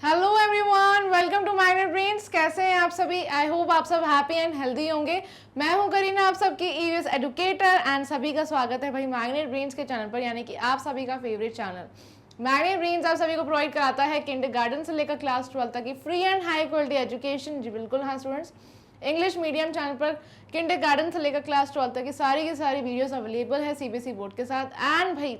Hello everyone, welcome to magnet brains. कैसे हैं आप सभी? आई होप आप सब हैप्पी एंड हेल्दी होंगे। मैं हूं करीना, आप सबकी ईवीएस एजुकेटर, एंड सभी का स्वागत है भाई मैग्नेट ब्रेन्स के चैनल पर, यानी कि आप सभी का फेवरेट चैनल। मैग्नेट ब्रेन्स आप सभी को प्रोवाइड कराता है किंडरगार्टन से लेकर क्लास 12 तक की free and high quality education. जी बिल्कुल हाँ स्टूडेंट्स, इंग्लिश मीडियम चैनल पर किंडरगार्टन से लेकर क्लास 12 तक की सारी वीडियोस अवेलेबल है सीबीएसई बोर्ड के साथ। एंड भाई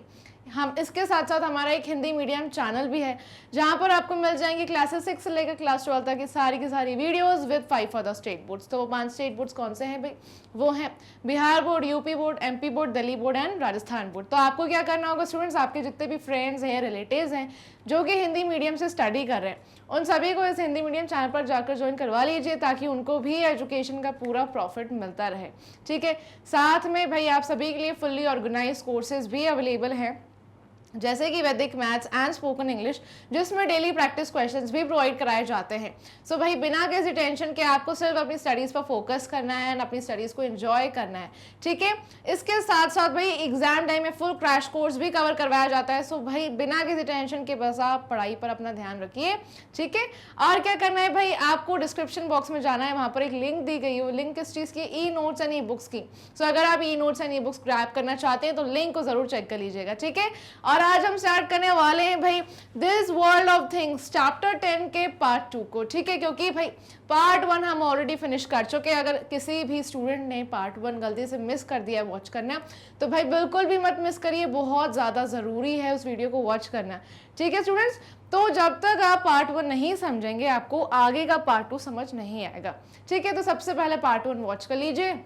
हम इसके साथ साथ हमारा एक हिंदी मीडियम चैनल भी है, जहां पर आपको मिल जाएंगे क्लासेस 6 से लेकर क्लास 12 तक की सारी videos with 5 other state boards. तो वो 5 स्टेट बोर्ड्स कौन से हैं भाई? वो हैं Bihar board, UP board, MP board, Delhi board and Rajasthan board. तो आपको क्या करना होगा स्टूडेंट्स, आपके जितने भी फ्रेंड्स हैं, रिलेटिव्स हैं जो कि हिंदी मीडियम से स्टडी कर रहे हैं, उन सभी को इस हिंदी मीडियम चैनल पर जाकर ज्वाइन करवा लीजिए, ताकि उनको भी एजुकेशन का पूरा प्रॉफिट मिलता रहे। ठीक है, साथ में भाई आप सभी के लिए फुल्ली ऑर्गेनाइज कोर्सेज भी अवेलेबल हैं, जैसे कि वैदिक मैथ्स एंड स्पोकन इंग्लिश, जिसमें डेली प्रैक्टिस क्वेश्चंस भी प्रोवाइड कराए जाते हैं। सो भाई बिना किसी टेंशन के आपको सिर्फ अपनी स्टडीज़ पर फोकस करना है एंड अपनी स्टडीज़ को एंजॉय करना है। ठीक है, इसके साथ साथ भाई एग्जाम टाइम में फुल क्रैश कोर्स भी कवर करवाया जाता है। सो भाई बिना किसी टेंशन के बस आप पढ़ाई पर अपना ध्यान रखिए। ठीक है, और क्या करना है भाई, आपको डिस्क्रिप्शन बॉक्स में जाना है, वहाँ पर एक लिंक दी गई है। वो लिंक किस चीज़ की? E notes and e books की। सो अगर आप e notes and e books grab करना चाहते हैं तो लिंक को जरूर चेक कर लीजिएगा। ठीक है, और आज हम स्टार्ट करने वाले हैं भाई this world of things chapter 10 के पार्ट 2 को। ठीक है, क्योंकि भाई पार्ट 1 हम ऑलरेडी फिनिश कर चुके हैं। अगर किसी भी स्टूडेंट ने पार्ट 1 गलती से मिस कर दिया वॉच करना, तो भाई बिल्कुल भी मत मिस करिए, बहुत ज़्यादा ज़रूरी है उस वीडियो को वॉच करना। ठीक है स्टूडेंट्स, तो जब तक आप पार्ट 1 नहीं समझेंगे, आपको आगे का पार्ट 2 समझ नहीं आएगा। ठीक है, तो सबसे पहले पार्ट 1 वॉच कर लीजिए।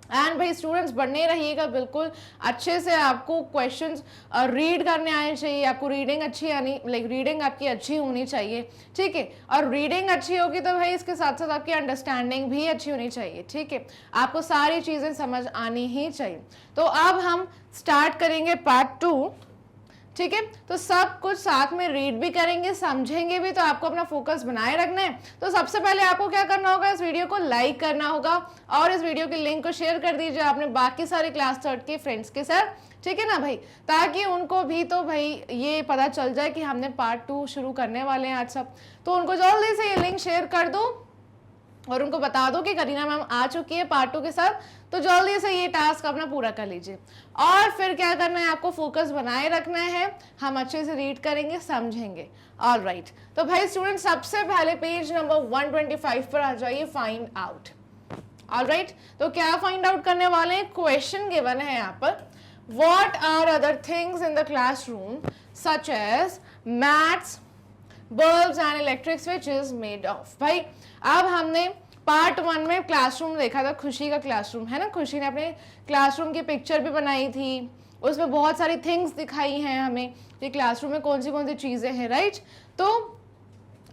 एंड भाई स्टूडेंट्स बने रहिएगा बिल्कुल अच्छे से। आपको क्वेश्चंस रीड करने आने चाहिए, आपको रीडिंग अच्छी आनी, रीडिंग आपकी अच्छी होनी चाहिए। ठीक है, और रीडिंग अच्छी होगी तो भाई इसके साथ साथ आपकी अंडरस्टैंडिंग भी अच्छी होनी चाहिए। ठीक है, आपको सारी चीज़ें समझ आनी ही चाहिए। तो अब हम स्टार्ट करेंगे पार्ट 2। ठीक है, तो सब कुछ साथ में रीड भी करेंगे, समझेंगे भी, तो आपको अपना फोकस बनाए रखना है। तो सबसे पहले आपको क्या करना होगा, इस वीडियो को लाइक करना होगा और इस वीडियो के लिंक को शेयर कर दीजिए आपने बाकी सारे क्लास 3 के फ्रेंड्स के साथ। ठीक है ना भाई, ताकि उनको भी तो भाई ये पता चल जाए कि हमने पार्ट 2 शुरू करने वाले हैं आज सब। तो उनको जल्दी से ये लिंक शेयर कर दो और उनको बता दो कि करीना मैम आ चुकी है पार्ट 2 के साथ, तो जल्दी से ये टास्क अपना पूरा कर लीजिए। और फिर क्या करना है, आपको फोकस बनाए रखना है, हम अच्छे से रीड करेंगे, समझेंगे। ऑल राइट, तो भाई स्टूडेंट सबसे पहले पेज नंबर 125 पर आ जाइए, फाइंड आउट। ऑल राइट, तो क्या फाइंड आउट करने वाले हैं? क्वेश्चन गिवन है यहाँ पर, what are other things in the classroom such as maths, bulbs and electric switches made of. भाई अब हमने पार्ट 1 में क्लासरूम देखा था, खुशी का क्लासरूम है ना, खुशी ने अपने क्लासरूम की पिक्चर भी बनाई थी, उसमें बहुत सारी थिंग्स दिखाई हैं हमें कि क्लासरूम में कौन सी चीजें हैं। राइट, तो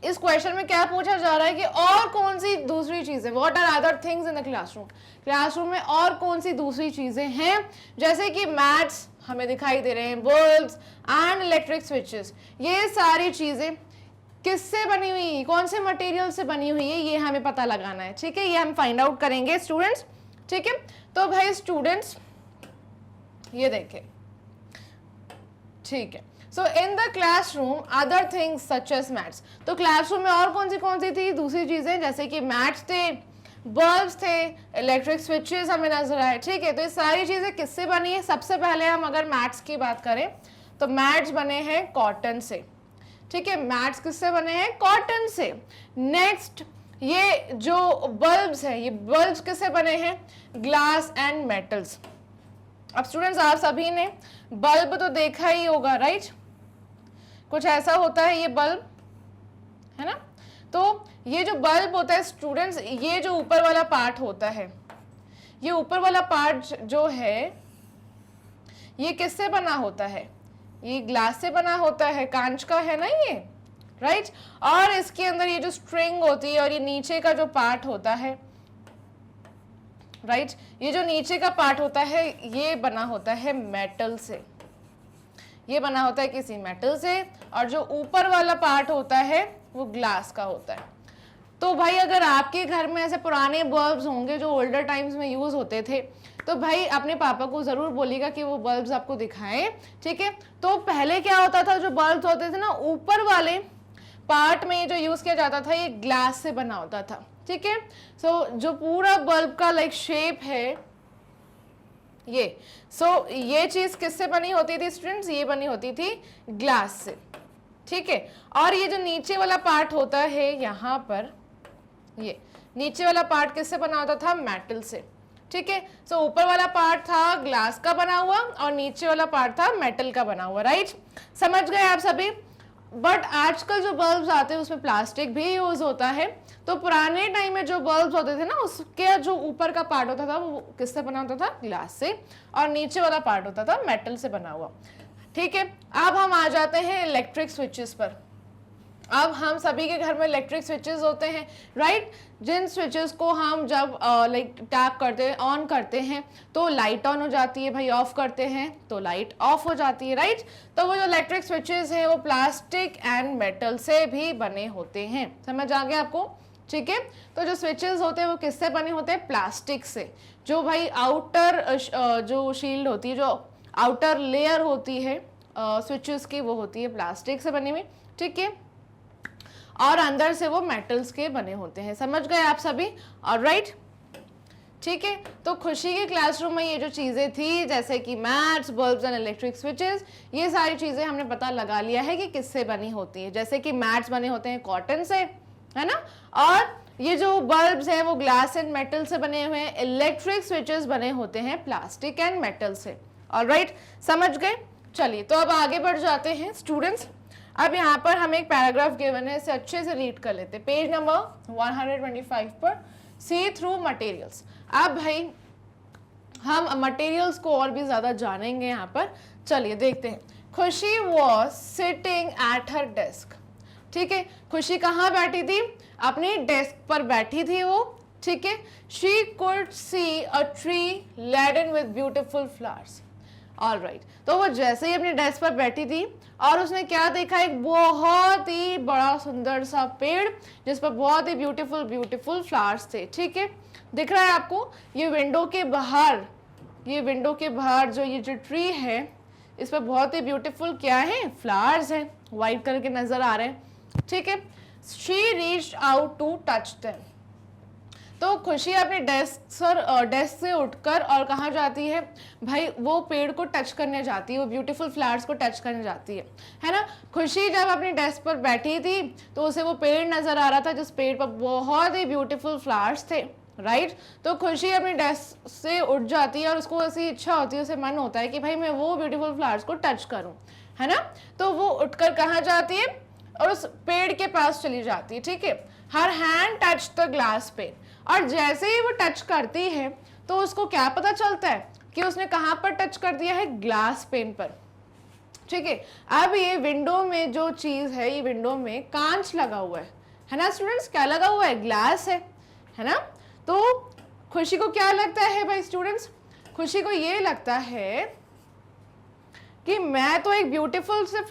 इस क्वेश्चन में क्या पूछा जा रहा है कि और कौन सी दूसरी चीजें, what are other things in the classroom, classroom में और कौन सी दूसरी चीजें हैं, जैसे कि मैथ्स हमें दिखाई दे रहे हैं, बल्ब्स एंड इलेक्ट्रिक स्विचेस। ये सारी चीजें किससे बनी हुई, कौन से मटेरियल से बनी हुई है, ये हमें पता लगाना है। ठीक है, ये हम फाइंड आउट करेंगे स्टूडेंट्स। ठीक है, तो भाई स्टूडेंट्स ये देखें। ठीक है, so in the classroom other things such as maths, तो क्लासरूम में और कौन सी थी दूसरी चीजें, जैसे कि मैथ्स थे, बल्ब्स थे, इलेक्ट्रिक स्विचेस हमें नजर आए। ठीक है, तो ये सारी चीजें किससे बनी है? सबसे पहले हम अगर मैथ्स की बात करें तो मैथ्स बने हैं कॉटन से। ठीक है, मैथ्स किससे बने हैं? कॉटन से। नेक्स्ट ये जो बल्ब्स हैं, ये बल्ब्स किससे बने हैं? Glass and metals. अब स्टूडेंट्स आप सभी ने बल्ब तो देखा ही होगा, राइट? कुछ ऐसा होता है ये बल्ब, है ना? तो ये जो बल्ब होता है स्टूडेंट्स, ये जो ऊपर वाला पार्ट होता है, ये ऊपर वाला पार्ट जो है ये किससे बना होता है? ये ग्लास से बना होता है, कांच का है ना ये, राइट? और इसके अंदर ये जो स्ट्रिंग होती है और ये नीचे का जो पार्ट होता है, राइट, ये जो नीचे का पार्ट होता है ये बना होता है मेटल से, ये बना होता है किसी मेटल से, और जो ऊपर वाला पार्ट होता है वो ग्लास का होता है। तो भाई अगर आपके घर में ऐसे पुराने बल्ब्स होंगे जो ओल्डर टाइम्स में यूज होते थे, तो भाई अपने पापा को जरूर बोलिएगा कि वो बल्ब्स आपको दिखाएं। ठीक है, तो पहले क्या होता था, जो बल्ब्स होते थे ना, ऊपर वाले पार्ट में जो यूज किया जाता था ये ग्लास से बना होता था, ठीक है। सो जो पूरा बल्ब का लाइक शेप है ये, ये चीज किससे बनी होती थी स्टूडेंट्स? ये बनी होती थी ग्लास से, ठीक है। और ये जो नीचे वाला पार्ट होता है यहाँ पर, ये नीचे वाला पार्ट किससे बना होता था? मेटल से, ठीक है। सो ऊपर वाला पार्ट था ग्लास का बना हुआ और नीचे वाला पार्ट था मेटल का बना हुआ, राइट? समझ गए आप सभी? बट आजकल जो बल्ब्स आते हैं उसमें प्लास्टिक भी यूज होता है। तो पुराने टाइम में जो बल्ब्स होते थे ना, उसके जो ऊपर का पार्ट होता था वो किससे बना होता था? ग्लास से, और नीचे वाला पार्ट होता था मेटल से बना हुआ, ठीक है। अब हम आ जाते हैं इलेक्ट्रिक स्विचेस पर। अब हम सभी के घर में इलेक्ट्रिक स्विचेस होते हैं, राइट? जिन स्विचेस को हम जब लाइक टैप करते हैं, ऑन करते हैं तो लाइट ऑन हो जाती है भाई, ऑफ करते हैं तो लाइट ऑफ हो जाती है, राइट? तो वो जो इलेक्ट्रिक स्विचेस हैं वो प्लास्टिक एंड मेटल से भी बने होते हैं। समझ आ गया आपको? ठीक है। तो जो स्विचेस होते हैं वो किससे बने होते हैं? प्लास्टिक से। जो भाई आउटर जो शील्ड होती है, जो आउटर लेयर होती है स्विचेस की, वो होती है प्लास्टिक से बनी हुई, ठीक है। और अंदर से वो मेटल्स के बने होते हैं। समझ गए आप सभी? ऑलराइट, ठीक है। तो खुशी के क्लासरूम में ये जो चीजें थी जैसे कि mats, bulbs and electric switches, ये सारी चीजें हमने पता लगा लिया है कि किससे बनी होती है। जैसे कि मैट्स बने होते हैं कॉटन से, है ना, और ये जो बल्ब्स हैं वो ग्लास एंड मेटल से बने हुए हैं। इलेक्ट्रिक स्विचेस बने होते हैं प्लास्टिक एंड मेटल से। ऑलराइट, समझ गए? चलिए तो अब आगे बढ़ जाते हैं स्टूडेंट्स। अब यहाँ पर हम एक पैराग्राफ गिवन है, इसे अच्छे से रीड कर लेते हैं। पेज नंबर 125 पर, सी थ्रू मटेरियल्स। अब भाई हम मटेरियल्स को और भी ज्यादा जानेंगे यहाँ पर। चलिए देखते हैं। खुशी was sitting at her desk, ठीक है। खुशी कहाँ बैठी थी? अपनी डेस्क पर बैठी थी वो, ठीक है। She could see a tree laden with beautiful flowers. Alright, तो वो जैसे ही अपनी डेस्क पर बैठी थी और उसने क्या देखा? एक बहुत ही बड़ा सुंदर सा पेड़ जिस पर बहुत ही ब्यूटीफुल फ्लावर्स थे, ठीक है। दिख रहा है आपको? ये विंडो के बाहर, जो ट्री है इस पर बहुत ही ब्यूटीफुल क्या है? फ्लावर्स हैं, व्हाइट कलर के नजर आ रहे हैं, ठीक है। She reached out to touch them. तो खुशी अपने डेस्क से उठकर और कहाँ जाती है भाई? वो पेड़ को टच करने जाती है, वो ब्यूटीफुल फ्लावर्स को टच करने जाती है ना। खुशी जब अपनी डेस्क पर बैठी थी तो उसे वो पेड़ नजर आ रहा था जिस पेड़ पर बहुत ही ब्यूटीफुल फ्लावर्स थे, राइट? तो खुशी अपनी डेस्क से उठ जाती है और उसको ऐसी इच्छा होती है, उसे मन होता है कि भाई मैं वो ब्यूटीफुल फ्लावर्स को टच करूं, है ना। तो वो उठकर कहाँ जाती है? और उस पेड़ के पास चली जाती है, ठीक है। हर hand touch the glass pen, और जैसे ही वो टच करती है तो उसको क्या पता चलता है कि उसने कहाँ पर टच कर दिया है? ग्लास पेन पर, ठीक है। अब ये विंडो में जो चीज है, ये विंडो में कांच लगा हुआ है ना स्टूडेंट्स? क्या लगा हुआ है? ग्लास है ना। तो खुशी को क्या लगता है भाई स्टूडेंट्स? खुशी को ये लगता है कि मैं तो एक ब्यूटीफुल से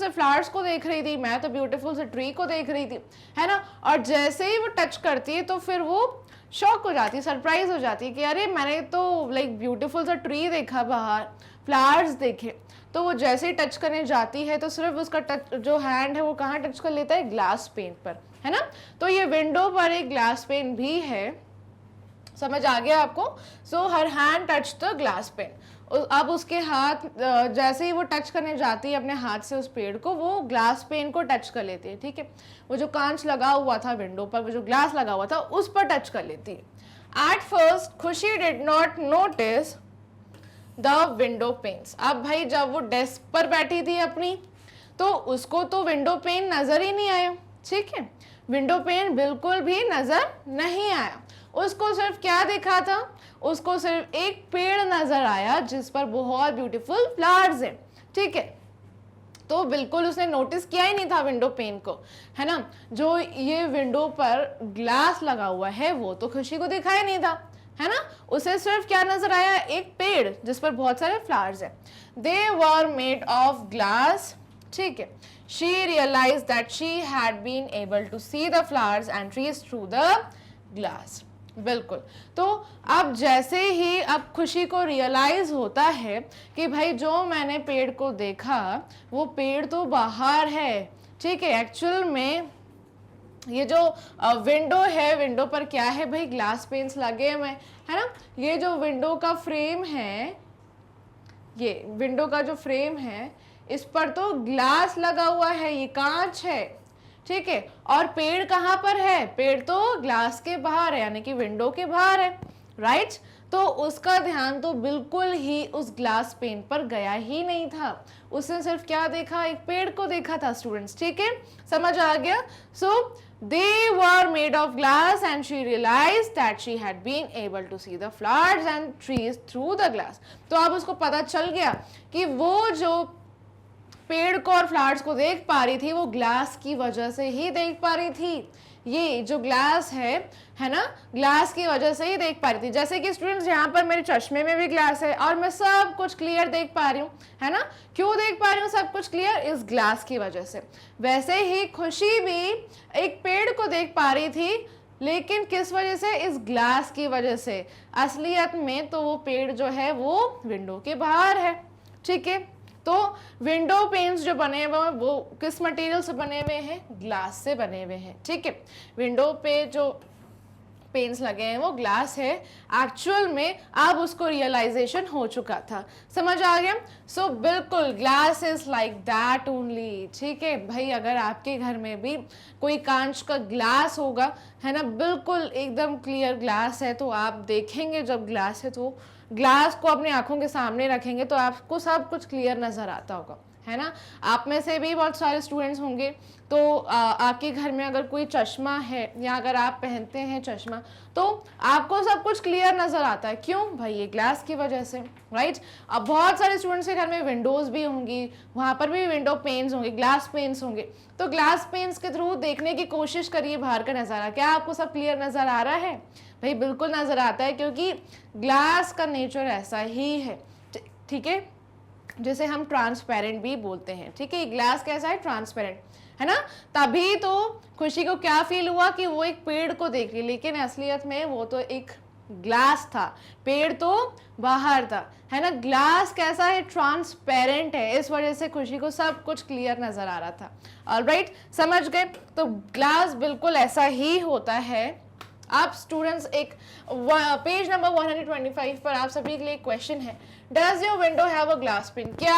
फ्लावर्स को देख रही थी, मैं तो ब्यूटीफुल से ट्री को देख रही थी, है ना। और जैसे ही वो टच करती है तो फिर वो शॉक हो जाती है, सरप्राइज हो जाती है कि अरे मैंने तो लाइक ब्यूटीफुल सा ट्री देखा, बाहर फ्लावर्स देखे। तो वो जैसे ही टच करने जाती है तो सिर्फ उसका टच, जो हैंड है वो कहाँ टच कर लेता है? ग्लास पेन पर, है ना। तो ये विंडो पर एक ग्लास पेन भी है। समझ आ गया आपको? So her hand touch the glass pane. अब उसके हाथ जैसे ही वो टच करने जाती है अपने हाथ से उस पेड़ को, वो ग्लास पेन को टच कर लेती है, ठीक है। वो जो कांच लगा हुआ था विंडो पर, वो जो ग्लास लगा हुआ था उस पर टच कर लेती है। एट फर्स्ट खुशी did not notice the window panes. अब भाई जब वो डेस्क पर बैठी थी अपनी, तो उसको तो विंडो पेन नजर ही नहीं आया, ठीक है। विंडो पेन बिल्कुल भी नजर नहीं आया। उसको सिर्फ क्या देखा था? उसको सिर्फ एक पेड़ नजर आया जिस पर बहुत ब्यूटीफुल फ्लावर्स हैं, ठीक है। तो बिल्कुल उसने नोटिस किया ही नहीं था विंडो पेन को, है ना। जो ये विंडो पर ग्लास लगा हुआ है वो तो खुशी को दिखाई नहीं था, है ना। उसे सिर्फ क्या नजर आया? एक पेड़ जिस पर बहुत सारे फ्लावर्स हैं। दे वर मेड ऑफ ग्लास, ठीक है। She realized that she had been able to see the flowers and trees through the glass. बिल्कुल। तो अब जैसे ही अब खुशी को रियलाइज होता है कि भाई जो मैंने पेड़ को देखा वो पेड़ तो बाहर है, ठीक है। एक्चुअल में ये जो विंडो है, विंडो पर क्या है भाई, ग्लास पेन्स लगे हुए हैं, है ना। ये जो विंडो का फ्रेम है, ये विंडो का जो फ्रेम है, इस पर तो ग्लास लगा हुआ है, ये कांच है, ठीक है। और पेड़ कहाँ पर है, पेड़ तो ग्लास के बाहर है, यानी कि विंडो के बाहर है, राइट। तो उसका ध्यान तो बिल्कुल ही उस ग्लास पेन पर गया ही नहीं था, उसने सिर्फ क्या देखा, एक पेड़ को देखा था स्टूडेंट्स, ठीक है, समझ आ गया। सो they were made of glass and she realized that she had been able to see the flowers and trees through the glass। तो अब उसको पता चल गया कि वो जो पेड़ को और फ्लावर्स को देख पा रही थी वो ग्लास की वजह से ही देख पा रही थी। ये जो ग्लास है ना, ग्लास की वजह से ही देख पा रही थी। जैसे कि स्टूडेंट्स यहाँ पर मेरे चश्मे में भी ग्लास है और मैं सब कुछ क्लियर देख पा रही हूँ, है ना। क्यों देख पा रही हूँ सब कुछ क्लियर, इस ग्लास की वजह से। वैसे ही खुशी भी एक पेड़ को देख पा रही थी, लेकिन किस वजह से, इस ग्लास की वजह से। असलियत में तो वो पेड़ जो है वो विंडो के बाहर है, ठीक है। तो विंडो पेन्स जो बने हुए हैं वो किस मटेरियल से बने हुए हैं, ग्लास से बने हुए हैं, ठीक है। विंडो पे जो पेन्स लगे हैं वो ग्लास है। एक्चुअल में अब उसको रियलाइजेशन हो चुका था, समझ आ गया। सो बिल्कुल glass is like that only, ठीक है भाई। अगर आपके घर में भी कोई कांच का ग्लास होगा, है ना, बिल्कुल एकदम क्लियर ग्लास है, तो आप देखेंगे जब ग्लास है तो ग्लास को अपनी आंखों के सामने रखेंगे तो आपको सब कुछ क्लियर नजर आता होगा, है ना। आप में से भी बहुत सारे स्टूडेंट्स होंगे, तो आपके घर में अगर कोई चश्मा है या अगर आप पहनते हैं चश्मा तो आपको सब कुछ क्लियर नजर आता है। क्यों भाई, ये ग्लास की वजह से, राइट। अब बहुत सारे स्टूडेंट्स के घर में विंडोज भी होंगी, वहां पर भी विंडो पेन्स होंगे, ग्लास पेन्स होंगे। तो ग्लास पेन्स के थ्रू देखने की कोशिश करिए बाहर का नज़ारा, क्या आपको सब क्लियर नजर आ रहा है भाई, बिल्कुल नजर आता है, क्योंकि ग्लास का नेचर ऐसा ही है, ठीक है, जिसे हम ट्रांसपेरेंट भी बोलते हैं, ठीक है। ग्लास कैसा है, ट्रांसपेरेंट, है ना। तभी तो खुशी को क्या फील हुआ कि वो एक पेड़ को देख रही, लेकिन असलियत में वो तो एक ग्लास था, पेड़ तो बाहर था, है ना। ग्लास कैसा है, ट्रांसपेरेंट है, इस वजह से खुशी को सब कुछ क्लियर नजर आ रहा था। ऑलराइट, समझ गए। तो ग्लास बिल्कुल ऐसा ही होता है। आप स्टूडेंट्स एक पेज नंबर 125 पर आप सभी के लिए क्वेश्चन है, does your window have a glass pen. क्या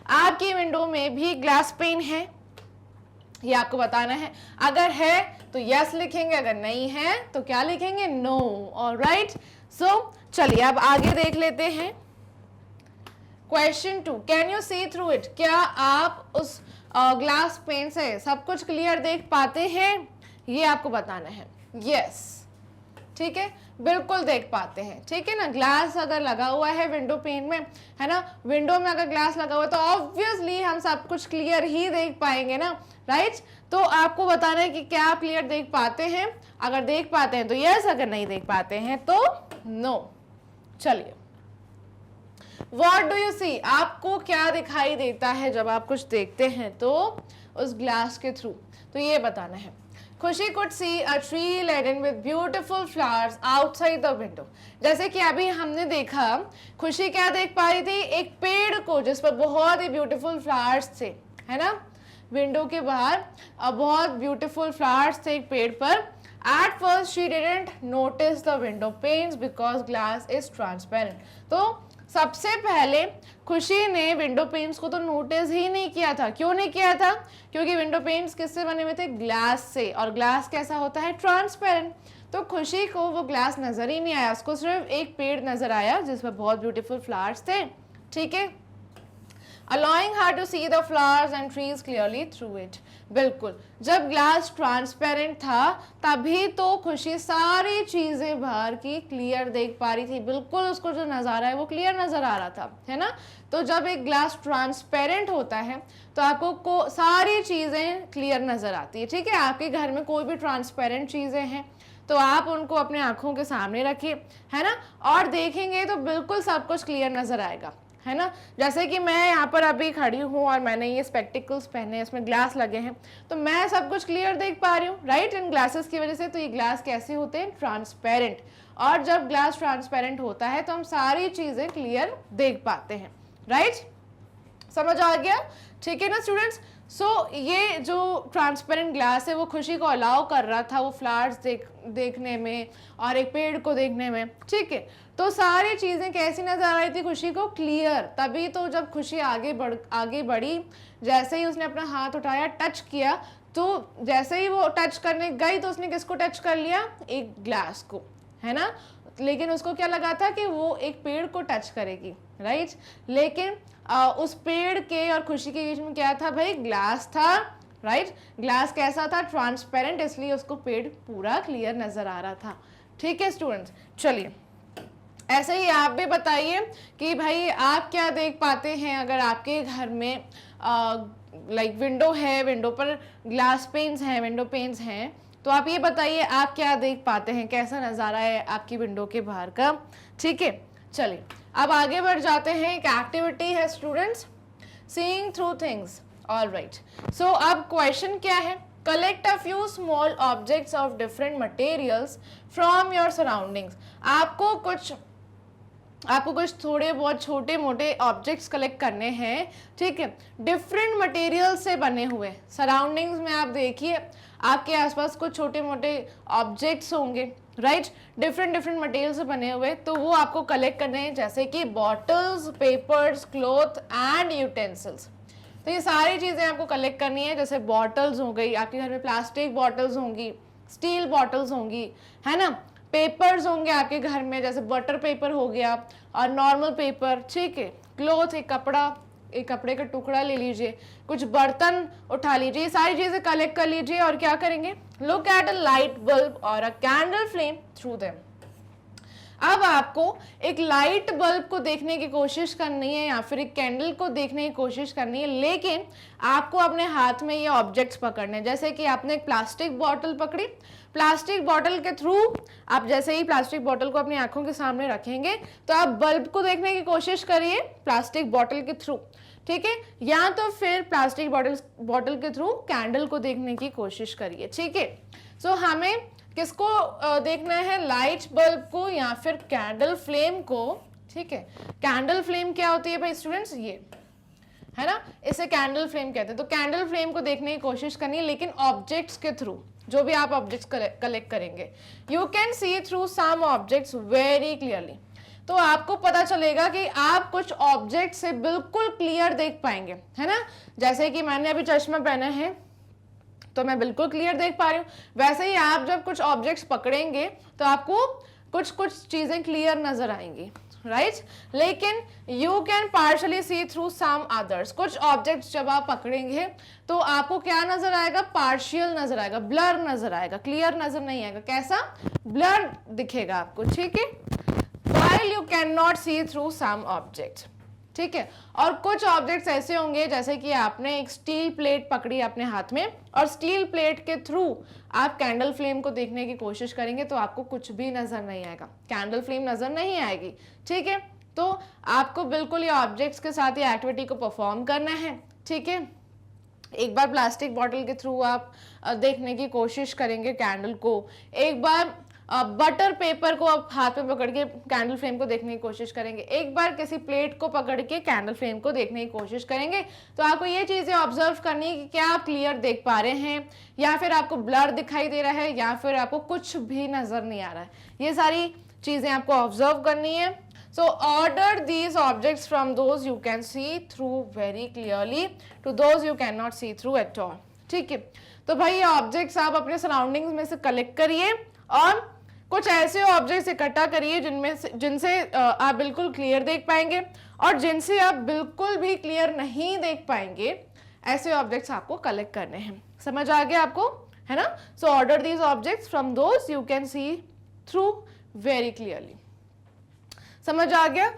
आपकी विंडो में भी ग्लास पेन है, ये आपको बताना है। अगर है तो यस लिखेंगे, अगर नहीं है तो क्या लिखेंगे, नो। ऑलराइट, सो चलिए अब आगे देख लेते हैं। Question 2, can you see through it. क्या आप उस ग्लास पेन से सब कुछ क्लियर देख पाते हैं, ये आपको बताना है। यस, ठीक है, बिल्कुल देख पाते हैं, ठीक है ना। ग्लास अगर लगा हुआ है विंडो पेन में, है ना, विंडो में अगर ग्लास लगा हुआ है तो ऑब्वियसली हम सब कुछ क्लियर ही देख पाएंगे ना, राइट। तो आपको बताना है कि क्या आप क्लियर देख पाते हैं। अगर देख पाते हैं तो यस, अगर नहीं देख पाते हैं तो नो। चलिए, व्हाट डू यू सी, आपको क्या दिखाई देता है जब आप कुछ देखते हैं तो उस ग्लास के थ्रू, तो ये बताना है। खुशी could see a tree laden with beautiful flowers outside the window। जैसे कि अभी हमने देखा, खुशी क्या देख पा रही थी, एक पेड़ को जिस पर बहुत ही ब्यूटीफुल फ्लावर्स थे, है ना, विंडो के बाहर बहुत ब्यूटीफुल फ्लावर्स थे एक पेड़ पर। At first she didn't notice the window panes because glass is transparent। तो सबसे पहले खुशी ने विंडो पेन्स को तो नोटिस ही नहीं किया था। क्यों नहीं किया था, क्योंकि विंडो पेन्स किससे बने हुए थे, ग्लास से, और ग्लास कैसा होता है, ट्रांसपेरेंट। तो खुशी को वो ग्लास नजर ही नहीं आया, उसको सिर्फ एक पेड़ नजर आया जिस पर बहुत ब्यूटीफुल फ्लावर्स थे, ठीक है। allowing her to see the flowers and trees clearly through it। बिल्कुल, जब ग्लास ट्रांसपेरेंट था तभी तो खुशी सारी चीजें बाहर की क्लियर देख पा रही थी, बिल्कुल उसको जो नज़ारा है वो क्लियर नजर आ रहा था, है ना। तो जब एक ग्लास ट्रांसपेरेंट होता है तो आपको सारी चीजें क्लियर नजर आती है, ठीक है। आपके घर में कोई भी ट्रांसपेरेंट चीजें हैं तो आप उनको अपने आंखों के सामने रखिए, है ना, और देखेंगे तो बिल्कुल सब कुछ क्लियर नजर आएगा, है ना। जैसे कि मैं यहाँ पर अभी खड़ी हूँ और मैंने ये स्पेक्टिकल्स पहने हैं, इसमें ग्लास लगे हैं, तो मैं सब कुछ क्लियर देख पा रही हूँ, राइट, इन ग्लासेस की वजह से। तो ये ग्लास कैसे होते हैं, ट्रांसपेरेंट। और जब ग्लास ट्रांसपेरेंट होता है तो हम सारी चीज़ें क्लियर देख पाते हैं, राइट, समझ आ गया, ठीक है ना स्टूडेंट्स। ये जो ट्रांसपेरेंट ग्लास है वो खुशी को अलाउ कर रहा था वो फ्लावर्स देखने में और एक पेड़ को देखने में, ठीक है। तो सारी चीज़ें कैसी नजर आ रही थी खुशी को? क्लियर। तभी तो जब खुशी आगे बढ़ी, जैसे ही उसने अपना हाथ उठाया, टच किया, तो जैसे ही वो टच करने गई तो उसने किसको टच कर लिया? एक ग्लास को, है ना। लेकिन उसको क्या लगा था कि वो एक पेड़ को टच करेगी, राइट। लेकिन उस पेड़ के और खुशी के बीच में क्या था भाई? ग्लास था, राइट। ग्लास कैसा था? ट्रांसपेरेंट, इसलिए उसको पेड़ पूरा क्लियर नजर आ रहा था। ठीक है स्टूडेंट्स, चलिए ऐसे ही आप भी बताइए कि भाई आप क्या देख पाते हैं अगर आपके घर में लाइक विंडो है, विंडो पर ग्लास पेन्स हैं, विंडो पेन्स हैं, तो आप ये बताइए आप क्या देख पाते हैं, कैसा नज़ारा है आपकी विंडो के बाहर का। ठीक है, चलिए अब आगे बढ़ जाते हैं। एक एक्टिविटी है students, seeing through things. Alright, so अब क्वेश्चन क्या है? Collect a few small objects of different materials from your surroundings. आपको कुछ थोड़े बहुत छोटे मोटे ऑब्जेक्ट्स कलेक्ट करने हैं, ठीक है, डिफरेंट मटेरियल से बने हुए। सराउंडिंग्स में आप देखिए आपके आसपास कुछ छोटे मोटे ऑब्जेक्ट्स होंगे, राइट, डिफरेंट मटेरियल से बने हुए, तो वो आपको कलेक्ट करने हैं, जैसे कि bottles, papers, cloth and utensils. तो ये सारी चीज़ें आपको कलेक्ट करनी है। जैसे बॉटल्स हो गई, आपके घर में प्लास्टिक बॉटल्स होंगी, स्टील बॉटल्स होंगी, है ना। पेपर्स होंगे आपके घर में, जैसे बटर पेपर हो गया और नॉर्मल पेपर, ठीक है। क्लॉथ, एक कपड़े का टुकड़ा ले लीजिए, कुछ बर्तन उठा लीजिए, सारी चीज़ें कलेक्ट कर लीजिए और क्या करेंगे? Look at a light bulb और a candle flame through them. अब आपको एक लाइट बल्ब को देखने की कोशिश करनी है या फिर एक कैंडल को देखने की कोशिश करनी है, लेकिन आपको अपने हाथ में ये ऑब्जेक्ट्स पकड़ने हैं। जैसे कि आपने एक प्लास्टिक बॉटल पकड़ी, प्लास्टिक बॉटल के थ्रू आप जैसे ही प्लास्टिक बॉटल को अपनी आंखों के सामने रखेंगे तो आप बल्ब को देखने की कोशिश करिए प्लास्टिक बॉटल के थ्रू, ठीक है, या तो फिर प्लास्टिक बॉटल के थ्रू कैंडल को देखने की कोशिश करिए, ठीक है। सो हमें किसको देखना है? लाइट बल्ब को या फिर कैंडल फ्लेम को, ठीक है। कैंडल फ्लेम क्या होती है भाई स्टूडेंट्स? ये है ना, इसे कैंडल फ्लेम कहते हैं। तो कैंडल फ्लेम को देखने की कोशिश करनी है, लेकिन ऑब्जेक्ट्स के थ्रू, जो भी आप ऑब्जेक्ट्स कलेक्ट करेंगे। You can see through some objects very clearly. तो आपको पता चलेगा कि आप कुछ ऑब्जेक्ट से बिल्कुल क्लियर देख पाएंगे, है ना। जैसे कि मैंने अभी चश्मा पहना है तो मैं बिल्कुल क्लियर देख पा रही हूँ, वैसे ही आप जब कुछ ऑब्जेक्ट्स पकड़ेंगे तो आपको कुछ चीजें क्लियर नजर आएंगी, राइट। लेकिन you can partially see through some others. कुछ ऑब्जेक्ट्स जब आप पकड़ेंगे तो आपको क्या नजर आएगा? पार्शियल नजर आएगा, ब्लर नजर आएगा, क्लियर नजर नहीं आएगा। कैसा? ब्लर दिखेगा आपको, ठीक है। While you can not see through some object, ठीक है। और कुछ ऑब्जेक्ट्स ऐसे होंगे, जैसे कि आपने एक स्टील प्लेट पकड़ी अपने हाथ में और स्टील प्लेट के थ्रू आप कैंडल फ्लेम को देखने की कोशिश करेंगे तो आपको कुछ भी नजर नहीं आएगा, कैंडल फ्लेम नजर नहीं आएगी, ठीक है। तो आपको बिल्कुल ये ऑब्जेक्ट्स के साथ ये एक्टिविटी को परफॉर्म करना है, ठीक है। एक बार प्लास्टिक बॉटल के थ्रू आप देखने की कोशिश करेंगे कैंडल को, एक बार बटर पेपर को आप हाथ में पकड़ के कैंडल फ्लेम को देखने की कोशिश करेंगे, एक बार किसी प्लेट को पकड़ के कैंडल फ्लेम को देखने की कोशिश करेंगे। तो आपको ये चीजें ऑब्जर्व करनी है कि क्या आप क्लियर देख पा रहे हैं या फिर आपको ब्लर दिखाई दे रहा है या फिर आपको कुछ भी नजर नहीं आ रहा है। ये सारी चीजें आपको ऑब्जर्व करनी है। So order these objects from those you can see through very clearly to those you can not see through at all, ठीक है। तो भाई ये ऑब्जेक्ट्स आप अपने सराउंडिंग्स में से कलेक्ट करिए और कुछ ऐसे ऑब्जेक्ट्स इकट्ठा करिए जिनसे आप बिल्कुल क्लियर देख पाएंगे और जिनसे आप बिल्कुल भी क्लियर नहीं देख पाएंगे, ऐसे ऑब्जेक्ट्स आपको कलेक्ट करने हैं। समझ आ गया आपको, है ना। सो order these objects from those you can see through very clearly. समझ आ गया?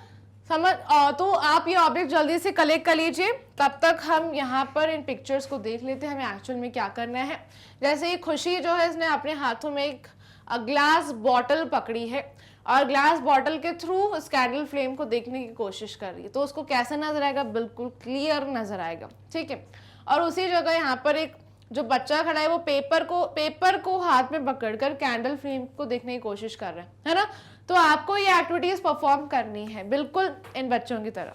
तो आप ये ऑब्जेक्ट जल्दी से कलेक्ट कर लीजिए, तब तक हम यहाँ पर इन पिक्चर्स को देख लेते हैं हमें एक्चुअल में क्या करना है। जैसे ये खुशी जो है, इसने अपने हाथों में एक ग्लास बॉटल पकड़ी है और ग्लास बॉटल के थ्रू उस कैंडल फ्लेम को देखने की कोशिश कर रही है, तो उसको कैसा नजर आएगा? बिल्कुल क्लियर नजर आएगा, ठीक है। और उसी जगह यहाँ पर एक जो बच्चा खड़ा है वो पेपर को हाथ में पकड़कर कैंडल फ्लेम को देखने की कोशिश कर रहा है ना। तो आपको ये एक्टिविटीज परफॉर्म करनी है बिल्कुल इन बच्चों की तरह।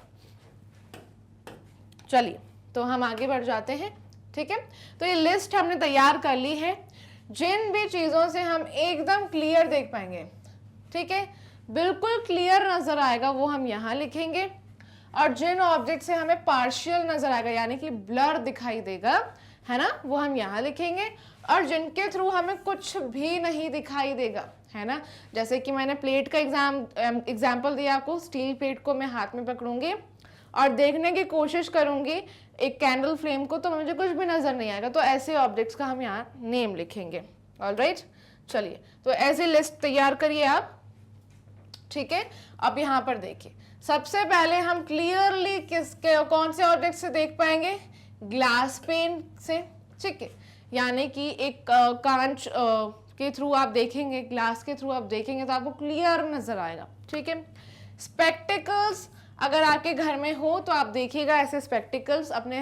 चलिए तो हम आगे बढ़ जाते हैं ठीक है, तो ये लिस्ट हमने तैयार कर ली है। जिन भी चीजों से हम एकदम क्लियर देख पाएंगे, ठीक है, बिल्कुल क्लियर नजर आएगा, वो हम यहाँ लिखेंगे। और जिन ऑब्जेक्ट से हमें पार्शियल नजर आएगा यानी कि ब्लर दिखाई देगा, है ना, वो हम यहाँ लिखेंगे। और जिनके थ्रू हमें कुछ भी नहीं दिखाई देगा, है ना, जैसे कि मैंने प्लेट का एग्जाम्पल दिया आपको, स्टील प्लेट को मैं हाथ में पकड़ूंगी और देखने की कोशिश करूंगी एक कैंडल फ्लेम को, तो मुझे कुछ भी नजर नहीं आएगा, तो ऐसे ऑब्जेक्ट्स का हम यहाँ नेम लिखेंगे। ऑलराइट, चलिए, तो ऐसी लिस्ट तैयार करिए आप, ठीक है। अब यहाँ पर देखिए, सबसे पहले हम क्लियरली कौन से ऑब्जेक्ट से देख पाएंगे, ग्लास पेन से, ठीक है, यानी कि एक कांच के थ्रू आप देखेंगे, ग्लास के थ्रू आप देखेंगे तो आपको क्लियर नजर आएगा, ठीक है। स्पेक्टिकल्स अगर आपके घर में हो तो आप देखिएगा, ऐसे स्पेक्टिकल्स अपने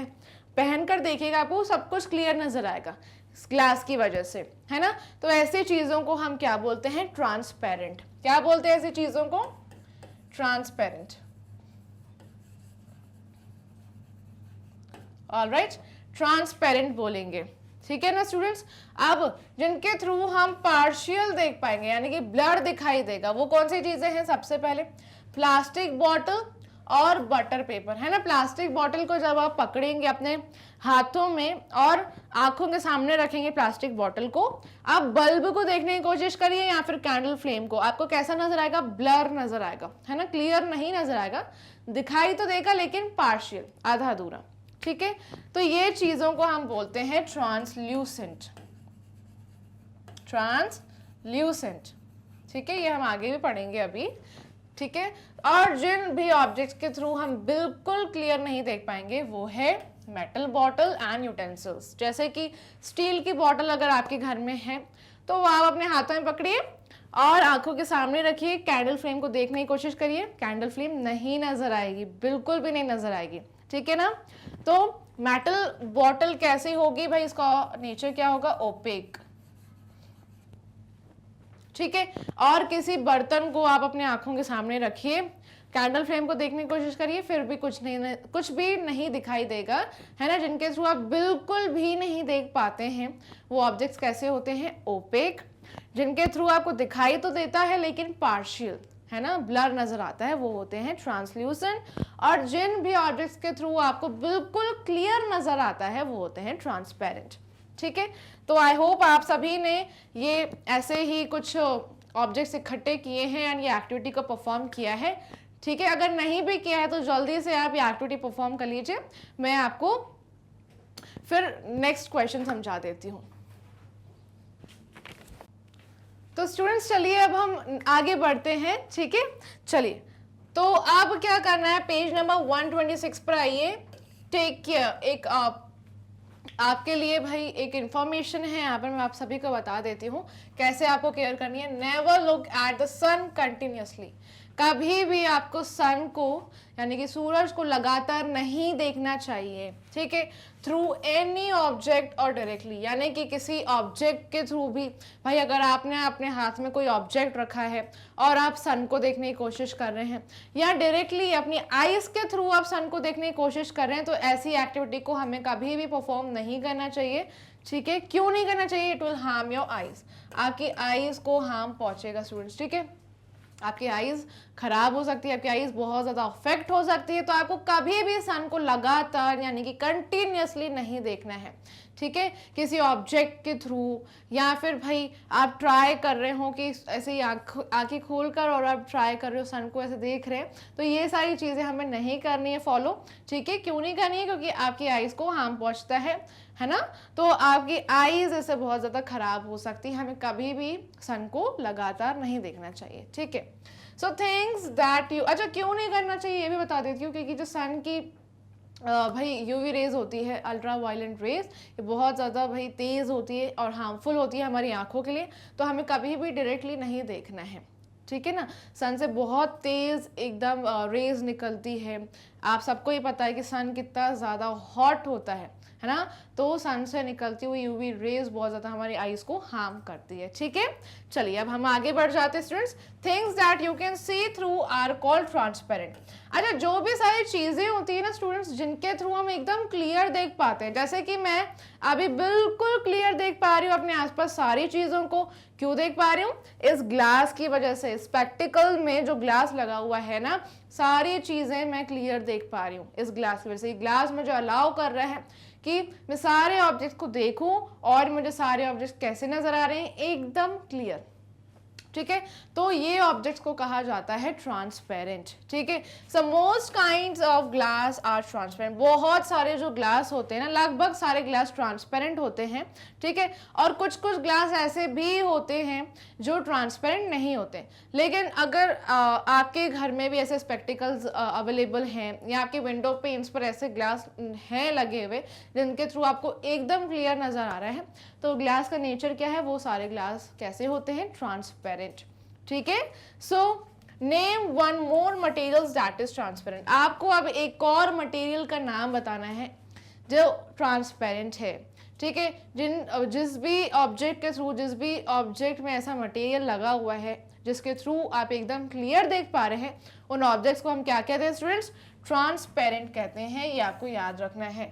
पहन कर देखिएगा, आपको सब कुछ क्लियर नजर आएगा ग्लास की वजह से, है ना। तो ऐसी चीजों को हम क्या बोलते हैं, ट्रांसपेरेंट। क्या बोलते हैं ऐसी चीजों को, ट्रांसपेरेंट। ऑलराइट, ट्रांसपेरेंट बोलेंगे, ठीक है ना स्टूडेंट्स। अब जिनके थ्रू हम पार्शियल देख पाएंगे यानी कि ब्लर दिखाई देगा, वो कौन सी चीजें हैं, सबसे पहले प्लास्टिक बॉटल और बटर पेपर, है ना। प्लास्टिक बॉटल को जब आप पकड़ेंगे अपने हाथों में और आंखों के सामने रखेंगे प्लास्टिक बॉटल को, आप बल्ब को देखने की कोशिश करिए या फिर कैंडल फ्लेम को, आपको कैसा नजर आएगा, ब्लर नजर आएगा, है ना, क्लियर नहीं नजर आएगा, दिखाई तो देगा लेकिन पार्शियल, आधा अधूरा, ठीक है। तो ये चीजों को हम बोलते हैं ट्रांसल्यूसेंट, ट्रांसल्यूसेंट, ठीक है, ये हम आगे भी पढ़ेंगे अभी, ठीक है। और जिन भी ऑब्जेक्ट्स के थ्रू हम बिल्कुल क्लियर नहीं देख पाएंगे वो है मेटल बॉटल एंड यूटेंसिल्स। जैसे कि स्टील की बॉटल अगर आपके घर में है तो वो आप अपने हाथों में पकड़िए और आंखों के सामने रखिए, कैंडल फ्लेम को देखने की कोशिश करिए, कैंडल फ्लेम नहीं नजर आएगी, बिल्कुल भी नहीं नजर आएगी, ठीक है ना। तो मेटल बॉटल कैसी होगी भाई, इसका नेचर क्या होगा, ओपेक, ठीक है। और किसी बर्तन को आप अपने आंखों के सामने रखिए, कैंडल फ्लेम को देखने की कोशिश करिए, फिर भी कुछ भी नहीं दिखाई देगा, है ना। जिनके थ्रू आप बिल्कुल भी नहीं देख पाते हैं वो ऑब्जेक्ट्स कैसे होते हैं, ओपेक। जिनके थ्रू आपको दिखाई तो देता है लेकिन पार्शियल, है ना, ब्लर नजर आता है, वो होते हैं ट्रांसल्यूसेंट। और जिन भी ऑब्जेक्ट्स के थ्रू आपको बिल्कुल क्लियर नजर आता है वो होते हैं ट्रांसपेरेंट, ठीक है। तो आई होप आप सभी ने ये ऐसे ही कुछ ऑब्जेक्ट्स इकट्ठे किए हैं और ये एक्टिविटी को परफॉर्म किया है, ठीक है। अगर नहीं भी किया है तो जल्दी से आप ये एक्टिविटी परफॉर्म कर लीजिए, मैं आपको फिर नेक्स्ट क्वेश्चन समझा देती हूँ। तो स्टूडेंट्स चलिए अब हम आगे बढ़ते हैं, ठीक है। चलिए, तो अब क्या करना है, पेज नंबर 126 पर आइए। टेक केयर, एक आपके लिए भाई एक इंफॉर्मेशन है यहाँ पर, मैं आप सभी को बता देती हूँ कैसे आपको केयर करनी है। Never look at the sun continuously, कभी भी आपको सन को यानी कि सूरज को लगातार नहीं देखना चाहिए, ठीक है। थ्रू एनी ऑब्जेक्ट और डायरेक्टली, यानी कि किसी ऑब्जेक्ट के थ्रू भी, भाई अगर आपने अपने हाथ में कोई ऑब्जेक्ट रखा है और आप सन को देखने की कोशिश कर रहे हैं या डायरेक्टली अपनी आईज के थ्रू आप सन को देखने की कोशिश कर रहे हैं, तो ऐसी एक्टिविटी को हमें कभी भी परफॉर्म नहीं करना चाहिए, ठीक है। क्यों नहीं करना चाहिए, it will harm your eyes, आपकी आईज को हार्म पहुंचेगा स्टूडेंट्स, ठीक है। आपकी आईज खराब हो सकती है, आपकी आईज बहुत ज़्यादा अफेक्ट हो सकती है, तो आपको कभी भी सन को लगातार यानी कि कंटिन्यूसली नहीं देखना है, ठीक है। किसी ऑब्जेक्ट के थ्रू या फिर भाई आप ट्राई कर रहे हो कि ऐसे ही आँखें खोल कर और आप ट्राई कर रहे हो सन को ऐसे देख रहे हैं, तो ये सारी चीज़ें हमें नहीं करनी है फॉलो, ठीक है। क्यों नहीं करनी है, क्योंकि आपकी आईज को हार्म पहुँचता है ना। तो आपकी आईज ऐसे बहुत ज़्यादा खराब हो सकती है, हमें कभी भी सन को लगातार नहीं देखना चाहिए, ठीक है। सो थिंग्स दैट यू, अच्छा क्यों नहीं करना चाहिए ये भी बता देती हूँ, क्योंकि जो सन की भाई यूवी रेज होती है, अल्ट्रा वायलेंट रेज, ये बहुत ज़्यादा भाई तेज़ होती है और हार्मफुल होती है हमारी आंखों के लिए, तो हमें कभी भी डायरेक्टली नहीं देखना है, ठीक है ना। सन से बहुत तेज़ एकदम रेज निकलती है, आप सबको ही पता है कि सन कितना ज़्यादा हॉट होता है है ना, तो सन से निकलती हुई यूवी रेज बहुत ज़्यादा हमारी आईज को हार्म करती है, ठीक है। चलिए अब हम आगे बढ़ जाते हैं students. Things that you can see through are called transparent. अच्छा, जो भी सारी चीज़ें होती है ना स्टूडेंट्स, जिनके थ्रू हम एकदम क्लियर देख पाते हैं, जैसे कि मैं अभी बिल्कुल क्लियर देख पा रही हूँ अपने आसपास सारी चीज़ों को। क्यों देख पा रही हूँ? इस ग्लास की वजह से, स्पेक्टिकल में जो ग्लास लगा हुआ है ना, सारी चीज़ें मैं क्लियर देख पा रही हूँ इस ग्लास की वजह से। ग्लास मुझे अलाउ कर रहा है कि मैं सारे ऑब्जेक्ट को देखूं और मुझे सारे ऑब्जेक्ट कैसे नजर आ रहे हैं, एकदम क्लियर, ठीक है। तो ये ऑब्जेक्ट्स को कहा जाता है ट्रांसपेरेंट, ठीक है। So most kinds of glass are transparent. बहुत सारे जो ग्लास होते हैं ना, लगभग सारे ग्लास ट्रांसपेरेंट होते हैं, ठीक है। और कुछ कुछ ग्लास ऐसे भी होते हैं जो ट्रांसपेरेंट नहीं होते। लेकिन अगर आपके घर में भी ऐसे स्पेक्टिकल्स अवेलेबल हैं या आपके विंडो पेन्स पर ऐसे ग्लास हैं लगे हुए जिनके थ्रू आपको एकदम क्लियर नजर आ रहा है, तो ग्लास का नेचर क्या है? वो सारे ग्लास कैसे होते हैं? ट्रांसपेरेंट, ठीक है। So name one more materials that is transparent. आपको अब एक और मटेरियल का नाम बताना है जो ट्रांसपेरेंट है, ठीक है। जिस भी ऑब्जेक्ट के थ्रू, जिस भी ऑब्जेक्ट में ऐसा मटेरियल लगा हुआ है जिसके थ्रू आप एकदम क्लियर देख पा रहे हैं, उन ऑब्जेक्ट्स को हम क्या कहते हैं स्टूडेंट्स? ट्रांसपेरेंट कहते हैं। ये आपको याद रखना है,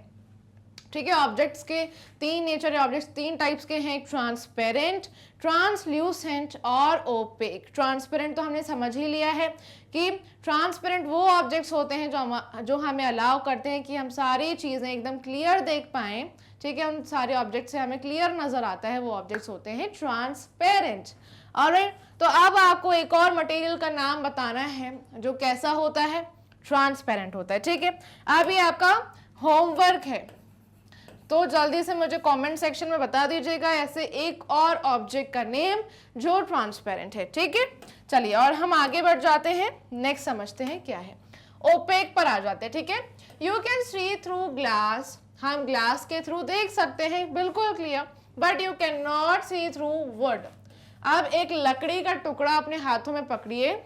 ठीक है। ऑब्जेक्ट्स के तीन नेचर है, ऑब्जेक्ट्स तीन टाइप्स के हैं, ट्रांसपेरेंट, ट्रांसल्यूसेंट और ओपेक। ट्रांसपेरेंट तो हमने समझ ही लिया है कि ट्रांसपेरेंट वो ऑब्जेक्ट्स होते हैं जो हमें अलाउ करते हैं कि हम सारी चीज़ें एकदम क्लियर देख पाएं, ठीक है। उन सारे ऑब्जेक्ट से हमें क्लियर नजर आता है, वो ऑब्जेक्ट्स होते हैं ट्रांसपेरेंट। ऑलराइट, तो अब आपको एक और मटेरियल का नाम बताना है जो कैसा होता है? ट्रांसपेरेंट होता है, ठीक है। अब ये आपका होमवर्क है, तो जल्दी से मुझे कमेंट सेक्शन में बता दीजिएगा ऐसे एक और ऑब्जेक्ट का नेम जो ट्रांसपेरेंट है, ठीक है। चलिए और हम आगे बढ़ जाते हैं, नेक्स्ट समझते हैं क्या है। ओपेक पर आ जाते हैं, ठीक है। You can see through glass. हम ग्लास के थ्रू देख सकते हैं बिल्कुल clear, but you can not see through wood. अब एक लकड़ी का टुकड़ा अपने हाथों में पकड़िए,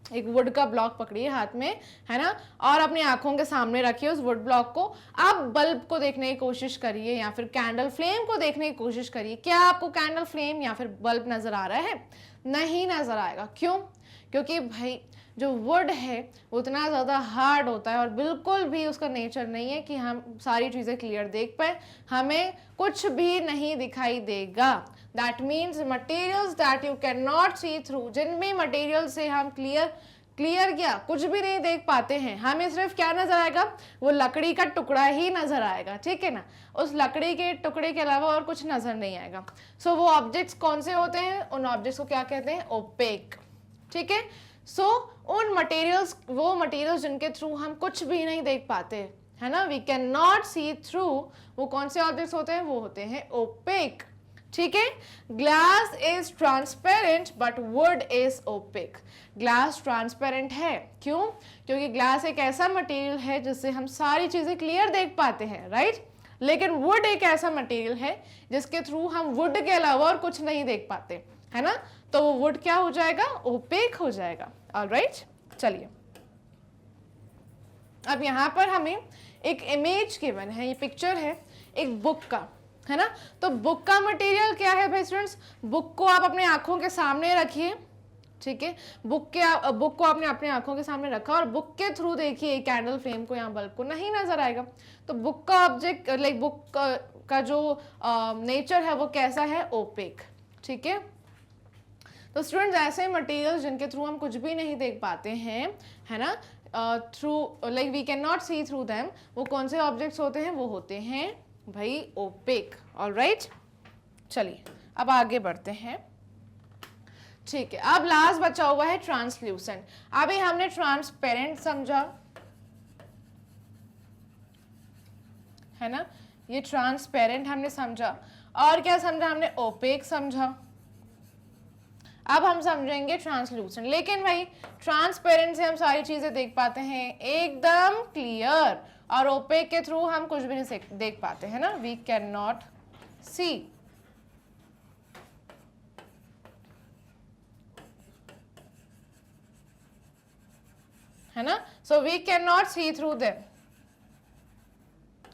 एक वुड का ब्लॉक पकड़िए हाथ में, है ना, और अपनी आंखों के सामने रखिए उस वुड ब्लॉक को। आप बल्ब को देखने की कोशिश करिए या फिर कैंडल फ्लेम को देखने की कोशिश करिए। क्या आपको कैंडल फ्लेम या फिर बल्ब नजर आ रहा है? नहीं नजर आएगा। क्यों? क्योंकि भाई जो वुड है वो उतना ज़्यादा हार्ड होता है और बिल्कुल भी उसका नेचर नहीं है कि हम सारी चीज़ें क्लियर देख पाए, हमें कुछ भी नहीं दिखाई देगा। That means materials that you can not see through, जिन भी मटेरियल से हम क्लियर क्या कुछ भी नहीं देख पाते हैं, हमें सिर्फ क्या नजर आएगा? वो लकड़ी का टुकड़ा ही नजर आएगा, ठीक है ना। उस लकड़ी के टुकड़े के अलावा और कुछ नजर नहीं आएगा। सो वो ऑब्जेक्ट्स कौन से होते हैं? उन ऑब्जेक्ट्स को क्या कहते हैं? ओपेक, ठीक है। सो उन मटेरियल्स, वो मटेरियल्स जिनके थ्रू हम कुछ भी नहीं देख पाते, है ना, we can not see through, वो कौन से ऑब्जेक्ट्स होते हैं? वो होते हैं ओपेक, ठीक है। Glass is transparent but wood is opaque. Glass transparent है, क्यों? क्योंकि ग्लास एक ऐसा मटेरियल है जिससे हम सारी चीजें क्लियर देख पाते हैं, राइट। लेकिन वुड एक ऐसा मटेरियल है जिसके थ्रू हम वुड के अलावा और कुछ नहीं देख पाते, है ना। तो वो वुड क्या हो जाएगा? ओपेक हो जाएगा। ऑलराइट, चलिए अब यहां पर हमें एक इमेज गिवन है, ये पिक्चर है एक बुक का, है ना। तो बुक का मटेरियल क्या है भाई स्टूडेंट्स? बुक को आप अपने आंखों के सामने रखिए, ठीक है। बुक को आपने अपने आंखों के सामने रखा और बुक के थ्रू देखिए कैंडल फ्लेम को या बल्ब को, नहीं नजर आएगा। तो बुक का ऑब्जेक्ट लाइक बुक का जो नेचर है वो कैसा है? ओपेक, ठीक है। तो स्टूडेंट्स ऐसे मटेरियल्स जिनके थ्रू हम कुछ भी नहीं देख पाते हैं, है ना, through like we can not see through them, वो कौन से ऑब्जेक्ट्स होते हैं? वो होते हैं भाई ओपेक। ऑलराइट, चलिए अब आगे बढ़ते हैं, ठीक है। अब लास्ट बचा हुआ है ट्रांसल्यूसेंट। अभी हमने ट्रांसपेरेंट समझा, है ना, ये ट्रांसपेरेंट हमने समझा, और क्या समझा हमने? ओपेक समझा। अब हम समझेंगे ट्रांसल्यूसेंट। लेकिन भाई ट्रांसपेरेंट से हम सारी चीजें देख पाते हैं एकदम क्लियर, और ओपेक के थ्रू हम कुछ भी नहीं देख पाते, है ना, वी कैन नॉट सी, है ना। So we can not see through them,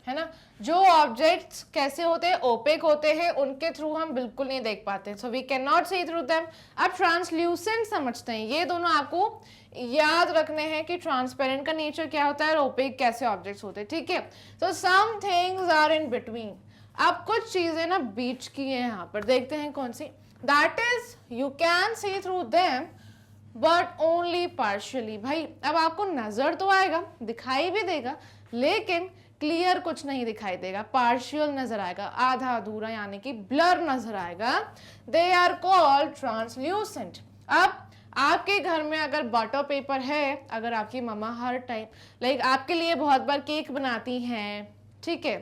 है ना। जो ऑब्जेक्ट्स कैसे होते हैं, ओपेक होते हैं, उनके थ्रू हम बिल्कुल नहीं देख पाते, so we can not see through them. अब ट्रांसल्यूसेंट समझते हैं, ये दोनों आपको याद रखने हैं कि ट्रांसपेरेंट का नेचर क्या होता है और ओपेक कैसे ऑब्जेक्ट्स होते हैं, ठीक है। So some things are in between, अब कुछ चीजें ना बीच की है, यहाँ पर देखते हैं कौन सी। That is you can see through them but only partially. भाई अब आपको नजर तो आएगा, दिखाई भी देगा, लेकिन क्लियर कुछ नहीं दिखाई देगा, पार्शियल नजर आएगा, आधा अधूरा यानी कि ब्लर नजर आएगा। They are called translucent. अब आपके घर में अगर बटर पेपर है, अगर आपकी मम्मा हर टाइम लाइक आपके लिए बहुत बार केक बनाती हैं, ठीक है,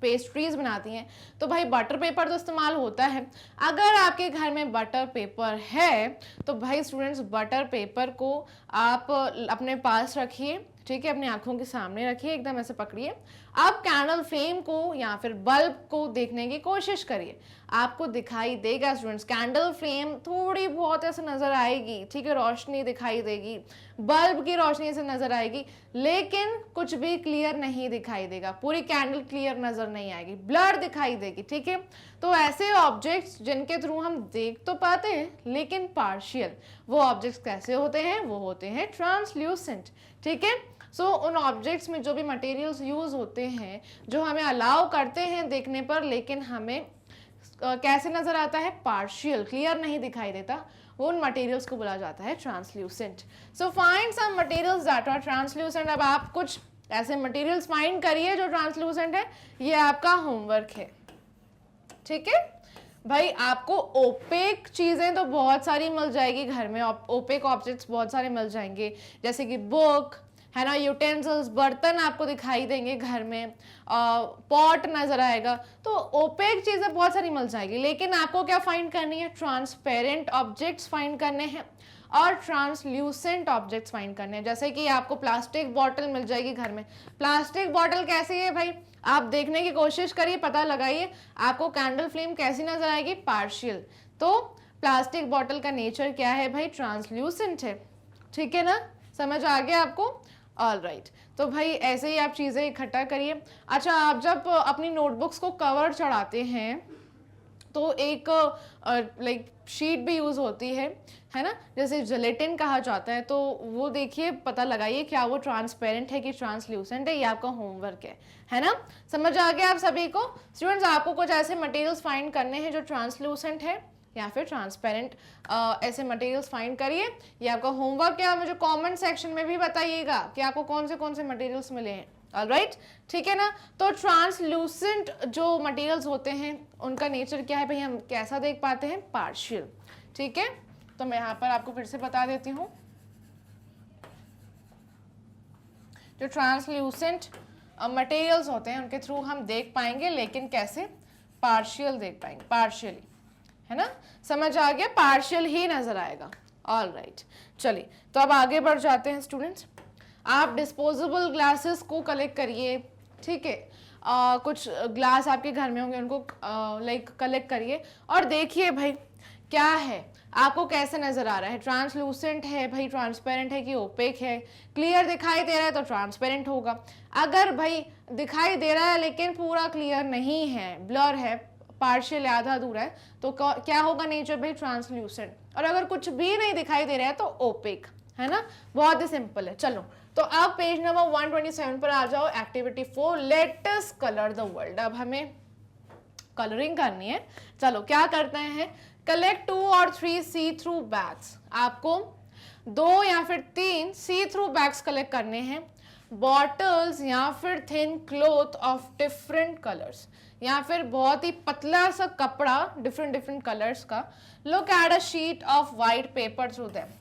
पेस्ट्रीज बनाती हैं, तो भाई बटर पेपर तो इस्तेमाल होता है। अगर आपके घर में बटर पेपर है तो भाई स्टूडेंट्स बटर पेपर को आप अपने पास रखिए, ठीक है, अपनी आंखों के सामने रखिए, एकदम ऐसे पकड़िए। आप कैंडल फ्लेम को या फिर बल्ब को देखने की कोशिश करिए, आपको दिखाई देगा स्टूडेंट्स, कैंडल फ्लेम थोड़ी बहुत ऐसे नजर आएगी, ठीक है, रोशनी दिखाई देगी, बल्ब की रोशनी से नजर आएगी, लेकिन कुछ भी क्लियर नहीं दिखाई देगा, पूरी कैंडल क्लियर नजर नहीं आएगी, ब्लर दिखाई देगी, ठीक है। तो ऐसे ऑब्जेक्ट्स जिनके थ्रू हम देख तो पाते हैं लेकिन पार्शियल, वो ऑब्जेक्ट्स कैसे होते हैं, वो होते हैं ट्रांसल्यूसेंट, ठीक है। सो उन ऑब्जेक्ट्स में जो भी मटेरियल्स यूज होते हैं, जो हमें अलाउ करते हैं देखने पर, लेकिन हमें कैसे नजर आता है, पार्शियल, क्लियर नहीं दिखाई देता, वो उन मटेरियल्स को बोला जाता है translucent. So find some materials that are translucent. अब आप कुछ ऐसे मटेरियल्स फाइंड करिए जो ट्रांसल्यूसेंट है, ये आपका होमवर्क है, ठीक है। भाई आपको ओपेक चीजें तो बहुत सारी मिल जाएगी घर में, ओपेक ऑब्जेक्ट्स बहुत सारे मिल जाएंगे, जैसे कि बुक है ना, यूटेंसिल्स, बर्तन आपको दिखाई देंगे घर में, पॉट नजर आएगा, तो ओपेक चीजें बहुत सारी मिल जाएगी, लेकिन आपको क्या फाइंड करनी है, ट्रांसपेरेंट ऑब्जेक्ट्स फाइंड करने हैं और ट्रांसल्यूसेंट ऑब्जेक्ट्स फाइंड करने हैं। जैसे कि आपको प्लास्टिक बॉटल मिल जाएगी घर में, प्लास्टिक बॉटल कैसी है भाई, आप देखने की कोशिश करिए, पता लगाइए आपको कैंडल फ्लेम कैसी नजर आएगी, पार्शियल। तो प्लास्टिक बॉटल का नेचर क्या है भाई, ट्रांसल्यूसेंट है, ठीक है ना, समझ आ गया आपको, ऑल राइट। तो भाई ऐसे ही आप चीज़ें इकट्ठा करिए। अच्छा, आप जब अपनी नोटबुक्स को कवर चढ़ाते हैं तो एक लाइक शीट भी यूज़ होती है ना, जैसे जिलेटिन कहा जाता है, तो वो देखिए, पता लगाइए क्या वो ट्रांसपेरेंट है कि ट्रांसल्यूसेंट है, ये आपका होमवर्क है ना। समझ आ गया आप सभी को स्टूडेंट्स, आपको कुछ ऐसे मटेरियल्स फाइंड करने हैं जो ट्रांसल्यूसेंट है या फिर ट्रांसपेरेंट, ऐसे मटेरियल्स फाइंड करिए, ये आपका होमवर्क है। मुझे कमेंट सेक्शन में भी बताइएगा कि आपको कौन से मटेरियल्स मिले हैं, ऑलराइट, ठीक है ना। तो ट्रांसल्यूसेंट जो मटेरियल्स होते हैं उनका नेचर क्या है भाई, हम कैसा देख पाते हैं, पार्शियल, ठीक है। तो मैं यहाँ पर आपको फिर से बता देती हूँ, जो ट्रांसल्यूसेंट मटेरियल्स होते हैं उनके थ्रू हम देख पाएंगे, लेकिन कैसे, पार्शियल देख पाएंगे, पार्शियली, है ना, समझ आ गया, पार्शियल ही नजर आएगा, ऑल राइट। चलिए तो अब आगे बढ़ जाते हैं स्टूडेंट्स। आप डिस्पोजेबल ग्लासेस को कलेक्ट करिए, ठीक है, कुछ ग्लास आपके घर में होंगे, उनको लाइक कलेक्ट करिए और देखिए भाई क्या है, आपको कैसे नजर आ रहा है, ट्रांसलूसेंट है भाई, ट्रांसपेरेंट है कि ओपेक है, क्लियर दिखाई दे रहा है तो ट्रांसपेरेंट होगा। अगर भाई दिखाई दे रहा है लेकिन पूरा क्लियर नहीं है, ब्लर है, पार्शियल आधा अधूरा है, तो क्या होगा नेचर भाई, ट्रांसल्यूसेंट। और अगर कुछ भी नहीं दिखाई दे रहा है तो ओपेक, है ना, बहुत ही सिंपल है। चलो तो अब पेज नंबर 127 पर आ जाओ, activity 4, let us colour the world. अब हमें कलरिंग करनी है। चलो क्या करते हैं, कलेक्ट 2 और 3 सी थ्रू बैग्स। आपको 2 या फिर 3 सी थ्रू बैग्स कलेक्ट करने हैं, बॉटल्स या फिर thin cloth of different colours, या फिर बहुत ही पतला सा कपड़ा डिफरेंट कलर्स का। Look at a sheet of white paper through them.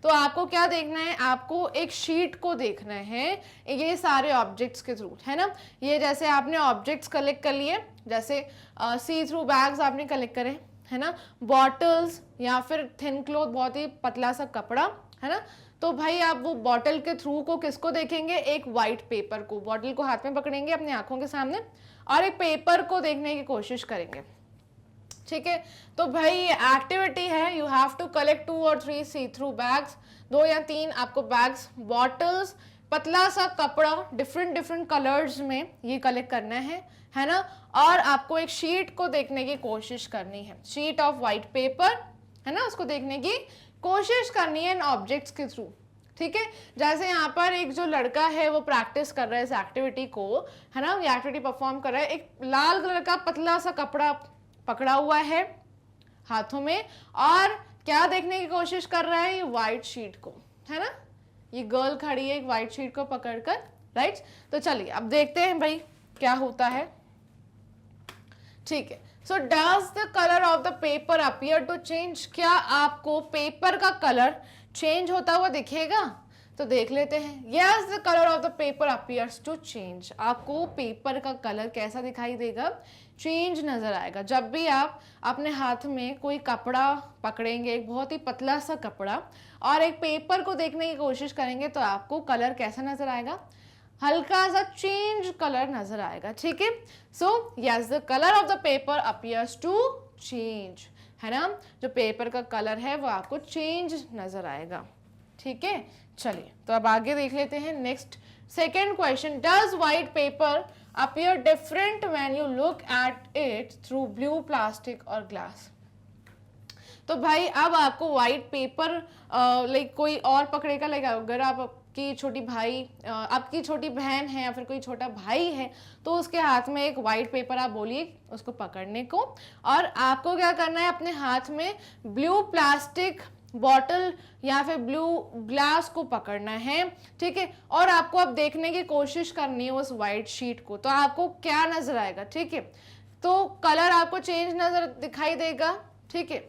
तो आपको क्या देखना है, आपको एक शीट को देखना है ये सारे ऑब्जेक्ट्स के थ्रू, है ना। ये जैसे आपने ऑब्जेक्ट्स कलेक्ट कर लिए, जैसे सी थ्रू बैग्स आपने कलेक्ट करे, है ना, बॉटल्स या फिर थिन क्लॉथ बहुत ही पतला सा कपड़ा, है ना। तो भाई आप वो बॉटल के थ्रू को किसको देखेंगे, एक वाइट पेपर को, बॉटल को हाथ में पकड़ेंगे अपनी आंखों के सामने और एक पेपर को देखने की कोशिश करेंगे, ठीक है। तो भाई एक्टिविटी है, यू हैव टू कलेक्ट 2 और 3 सी थ्रू बैग्स, 2 या 3 आपको बैग्स, बॉटल्स, पतला सा कपड़ा डिफरेंट डिफरेंट कलर्स में ये कलेक्ट करना है ना, और आपको एक शीट को देखने की कोशिश करनी है, शीट ऑफ व्हाइट पेपर, है ना, उसको देखने की कोशिश करनी है इन ऑब्जेक्ट्स के थ्रू, ठीक है। जैसे यहाँ पर एक जो लड़का है वो प्रैक्टिस कर रहा है इस एक्टिविटी को, है ना, ये एक्टिविटी परफॉर्म कर रहा है, एक लाल कलर का पतला सा कपड़ा पकड़ा हुआ है हाथों में, और क्या देखने की कोशिश कर रहा है, ये व्हाइट शीट को, है ना, ये गर्ल खड़ी है एक व्हाइट शीट को पकड़कर, राइट। तो चलिए अब देखते हैं भाई क्या होता है, ठीक है। So does the colour of the paper appear to change, क्या आपको पेपर का कलर चेंज होता हुआ दिखेगा? तो देख लेते हैं। Yes, the colour of the paper appears to change, आपको पेपर का कलर कैसा दिखाई देगा, चेंज नजर आएगा। जब भी आप अपने हाथ में कोई कपड़ा पकड़ेंगे, एक बहुत ही पतला सा कपड़ा, और एक पेपर को देखने की कोशिश करेंगे, तो आपको कलर कैसा नजर आएगा, हल्का सा चेंज कलर नजर आएगा, ठीक है। So yes, the colour of the paper appears to change, है ना, जो पेपर का कलर है वो आपको चेंज नजर आएगा, ठीक है। चलिए तो अब आगे देख लेते हैं next second question, does white paper appear different when you look at it through blue plastic और ग्लास। तो भाई अब आपको व्हाइट पेपर लाइक कोई और पकड़ेगा, लाइक अगर आपकी छोटी भाई आपकी छोटी बहन है या फिर कोई छोटा भाई है, तो उसके हाथ में एक व्हाइट पेपर आप बोलिए उसको पकड़ने को, और आपको क्या करना है, अपने हाथ में ब्लू प्लास्टिक बॉटल या फिर ब्लू ग्लास को पकड़ना है, ठीक है, और आपको अब देखने की कोशिश करनी है उस व्हाइट शीट को, तो आपको क्या नजर आएगा, ठीक है, तो कलर आपको चेंज नजर दिखाई देगा, ठीक है,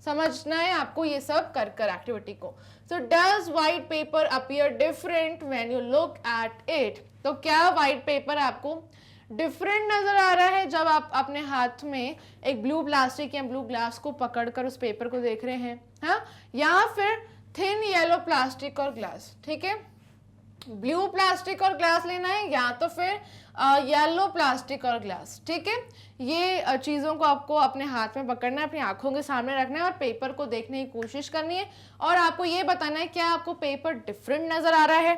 समझना है आपको ये सब कर कर एक्टिविटी को। So does white paper appear different when you look at it, तो क्या व्हाइट पेपर आपको डिफरेंट नजर आ रहा है जब आप अपने हाथ में एक ब्लू प्लास्टिक या ब्लू ग्लास को पकड़कर उस पेपर को देख रहे हैं, हाँ, या फिर थिन येलो प्लास्टिक और ग्लास, ठीक है, ब्लू प्लास्टिक और ग्लास लेना है या तो फिर येलो प्लास्टिक और ग्लास, ठीक है। ये चीज़ों को आपको अपने हाथ में पकड़ना है, अपनी आंखों के सामने रखना है और पेपर को देखने की कोशिश करनी है, और आपको ये बताना है क्या आपको पेपर डिफरेंट नजर आ रहा है,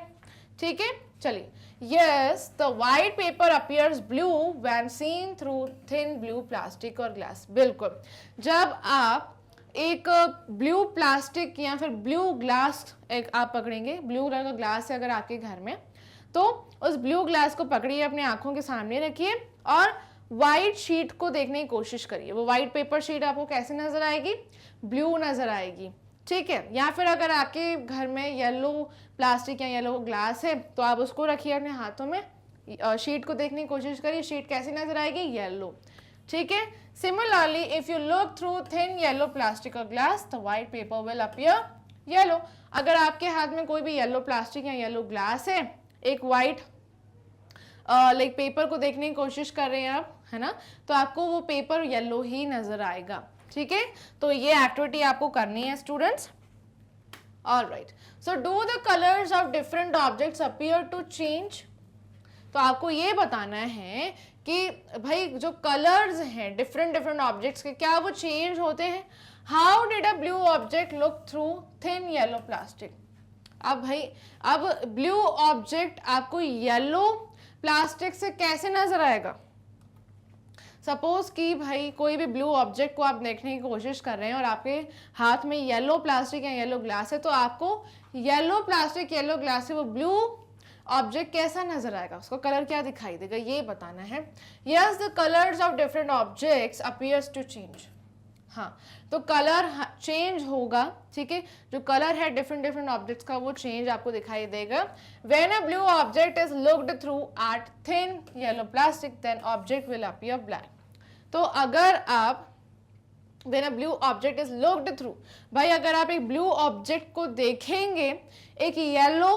ठीक है। चलिए, yes, the white paper appears blue when seen through thin blue plastic और ग्लास, बिल्कुल, जब आप एक ब्लू प्लास्टिक या फिर ब्लू ग्लास एक आप पकड़ेंगे, ब्लू कलर का ग्लास है अगर आपके घर में, तो उस ब्लू ग्लास को पकड़िए, अपने आंखों के सामने रखिए और व्हाइट शीट को देखने की कोशिश करिए। वो व्हाइट पेपर शीट आपको कैसे नजर आएगी, ब्लू नजर आएगी, ठीक है। या फिर अगर आपके घर में येलो प्लास्टिक या येलो ग्लास है तो आप उसको रखिए अपने हाथों में, शीट को देखने की कोशिश करिए, शीट कैसी नजर आएगी, येलो, ठीक है। Similarly, if you look through thin yellow plastic or glass, the white paper will appear yellow. अगर आपके हाथ में कोई भी येलो प्लास्टिक या येलो ग्लास है, एक व्हाइट लाइक पेपर को देखने की कोशिश कर रहे हैं आप, है ना, तो आपको वो पेपर येलो ही नजर आएगा, ठीक है। तो ये एक्टिविटी आपको करनी है students. Alright, so do the colours of different objects appear to change, तो आपको ये बताना है कि भाई जो कलर्स हैं डिफरेंट डिफरेंट ऑब्जेक्ट्स के, क्या वो चेंज होते हैं। How did a blue object look through thin yellow plastic. अब भाई अब ब्लू ऑब्जेक्ट आपको येलो प्लास्टिक से कैसे नजर आएगा। सपोज कि भाई कोई भी ब्लू ऑब्जेक्ट को आप देखने की कोशिश कर रहे हैं और आपके हाथ में येलो प्लास्टिक या येलो ग्लास है, तो आपको येलो प्लास्टिक येलो ग्लास से वो ब्लू ऑब्जेक्ट कैसा नजर आएगा, उसको कलर क्या दिखाई देगा, ये बताना है। Yes, the colours of different objects appears to change, हाँ, तो कलर चेंज होगा, ठीक है, जो कलर है डिफरेंट डिफरेंट ऑब्जेक्ट्स का वो चेंज आपको दिखाई देगा। When a blue object is looked through at thin yellow plastic then object will appear black. तो अगर आप when a blue object is looked through, भाई अगर आप एक ब्लू ऑब्जेक्ट को देखेंगे एक येलो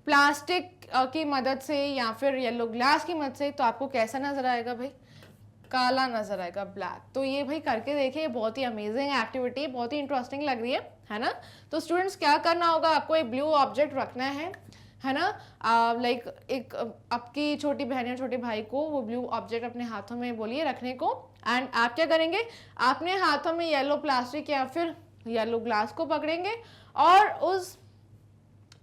प्लास्टिक की मदद से या फिर येलो ग्लास की मदद से, तो आपको कैसा नजर आएगा भाई, काला नजर आएगा, ब्लैक। तो ये भाई करके देखिए, बहुत ही अमेजिंग एक्टिविटी, बहुत ही इंटरेस्टिंग लग रही है ना। तो स्टूडेंट्स क्या करना होगा, आपको एक ब्लू ऑब्जेक्ट रखना है ना, लाइक एक आपकी छोटी बहन या छोटे भाई को वो ब्लू ऑब्जेक्ट अपने हाथों में बोलिए रखने को, एंड आप क्या करेंगे, अपने हाथों में येलो प्लास्टिक या फिर येलो ग्लास को पकड़ेंगे और उस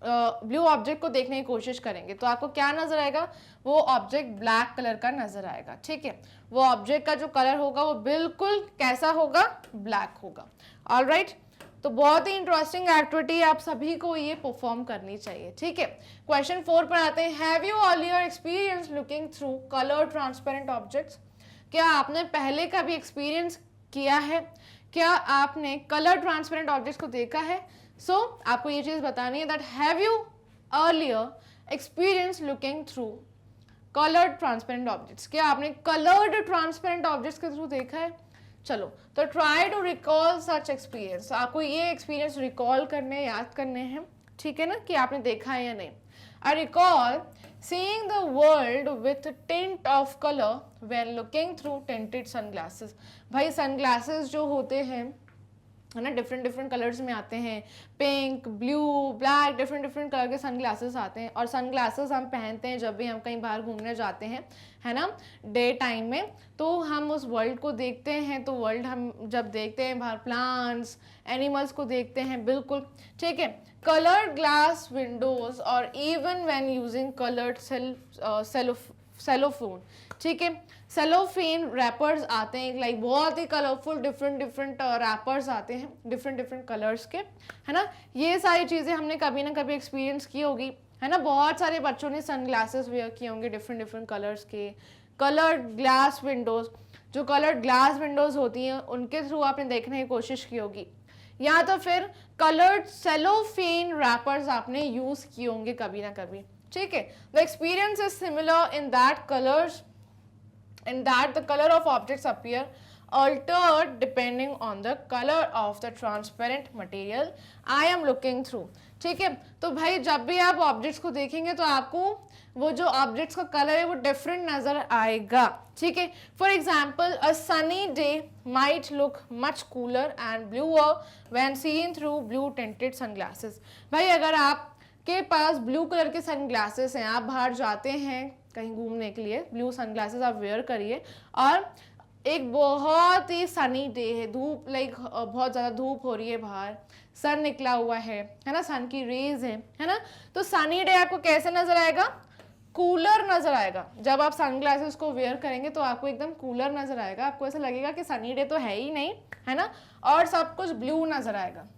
ब्लू ऑब्जेक्ट को देखने की कोशिश करेंगे तो आपको क्या नजर आएगा, वो ऑब्जेक्ट ब्लैक कलर का नजर आएगा, ठीक है। वो ऑब्जेक्ट का जो कलर होगा वो बिल्कुल कैसा होगा, ब्लैक होगा। ऑलराइट, तो बहुत ही इंटरेस्टिंग एक्टिविटी आप सभी को ये परफॉर्म करनी चाहिए, ठीक है। क्वेश्चन 4 पर आते हैं। Have you earlier experience looking through colour transparent objects? क्या आपने पहले का भी एक्सपीरियंस किया है, क्या आपने कलर ट्रांसपेरेंट ऑब्जेक्ट्स को देखा है? सो आपको ये चीज बतानी है that have you earlier experience looking through coloured transparent objects? क्या आपने कलर्ड ट्रांसपेरेंट ऑब्जेक्ट्स के थ्रू देखा है? चलो, तो try to recall such experience. आपको ये एक्सपीरियंस रिकॉल करने, याद करने हैं, ठीक है ना, कि आपने देखा है या नहीं। I recall seeing the world with tint of color when looking through tinted sunglasses। भाई सनग्लासेस जो होते हैं है ना, डिफरेंट डिफरेंट कलर्स में आते हैं, pink, blue, black, different different colour के सनग्लासेस आते हैं। और सनग्लासेस हम पहनते हैं जब भी हम कहीं बाहर घूमने जाते हैं, है ना, डे टाइम में, तो हम उस वर्ल्ड को देखते हैं। तो वर्ल्ड हम जब देखते हैं बाहर, प्लांट्स, एनिमल्स को देखते हैं, बिल्कुल ठीक है। कलर्ड ग्लास विंडोज और even when using coloured cellphone, ठीक है, सेलोफेन रैपर्स आते हैं, लाइक बहुत ही कलरफुल डिफरेंट डिफरेंट रैपर्स आते हैं डिफरेंट डिफरेंट कलर्स के, है ना। ये सारी चीज़ें हमने कभी ना कभी एक्सपीरियंस की होगी, है ना। बहुत सारे बच्चों ने सनग्लासेस वेयर किए होंगे डिफरेंट डिफरेंट कलर्स के। कलर्ड ग्लास विंडोज, जो कलर्ड ग्लास विंडोज होती हैं उनके थ्रू आपने देखने की कोशिश की होगी, या तो फिर कलर्ड सेलोफेन रैपर्स आपने यूज किए होंगे कभी ना कभी, ठीक है। The experience is similar in that colours in that the color of objects appear altered depending on the color of the transparent material I am looking through, ठीक है। तो भाई जब भी आप ऑब्जेक्ट्स को देखेंगे तो आपको वो जो ऑब्जेक्ट्स का कलर है वो डिफरेंट नजर आएगा, ठीक है। For example a sunny day might look much cooler and bluer when seen through blue tinted sunglasses. भाई अगर आपके पास ब्लू कलर के सनग्लासेस हैं, आप बाहर जाते हैं कहीं घूमने के लिए, ब्लू सनग्लासेस आप वेयर करिए, और एक बहुत ही सनी डे है, धूप लाइक बहुत ज़्यादा धूप हो रही है बाहर, सन निकला हुआ है ना, सन की रेज है ना, तो सनी डे आपको कैसे नजर आएगा, कूलर नजर आएगा। जब आप सनग्लासेस को वेयर करेंगे तो आपको एकदम कूलर नजर आएगा, आपको ऐसा लगेगा कि सनी डे तो है ही नहीं, है ना, और सब कुछ ब्लू नजर आएगा,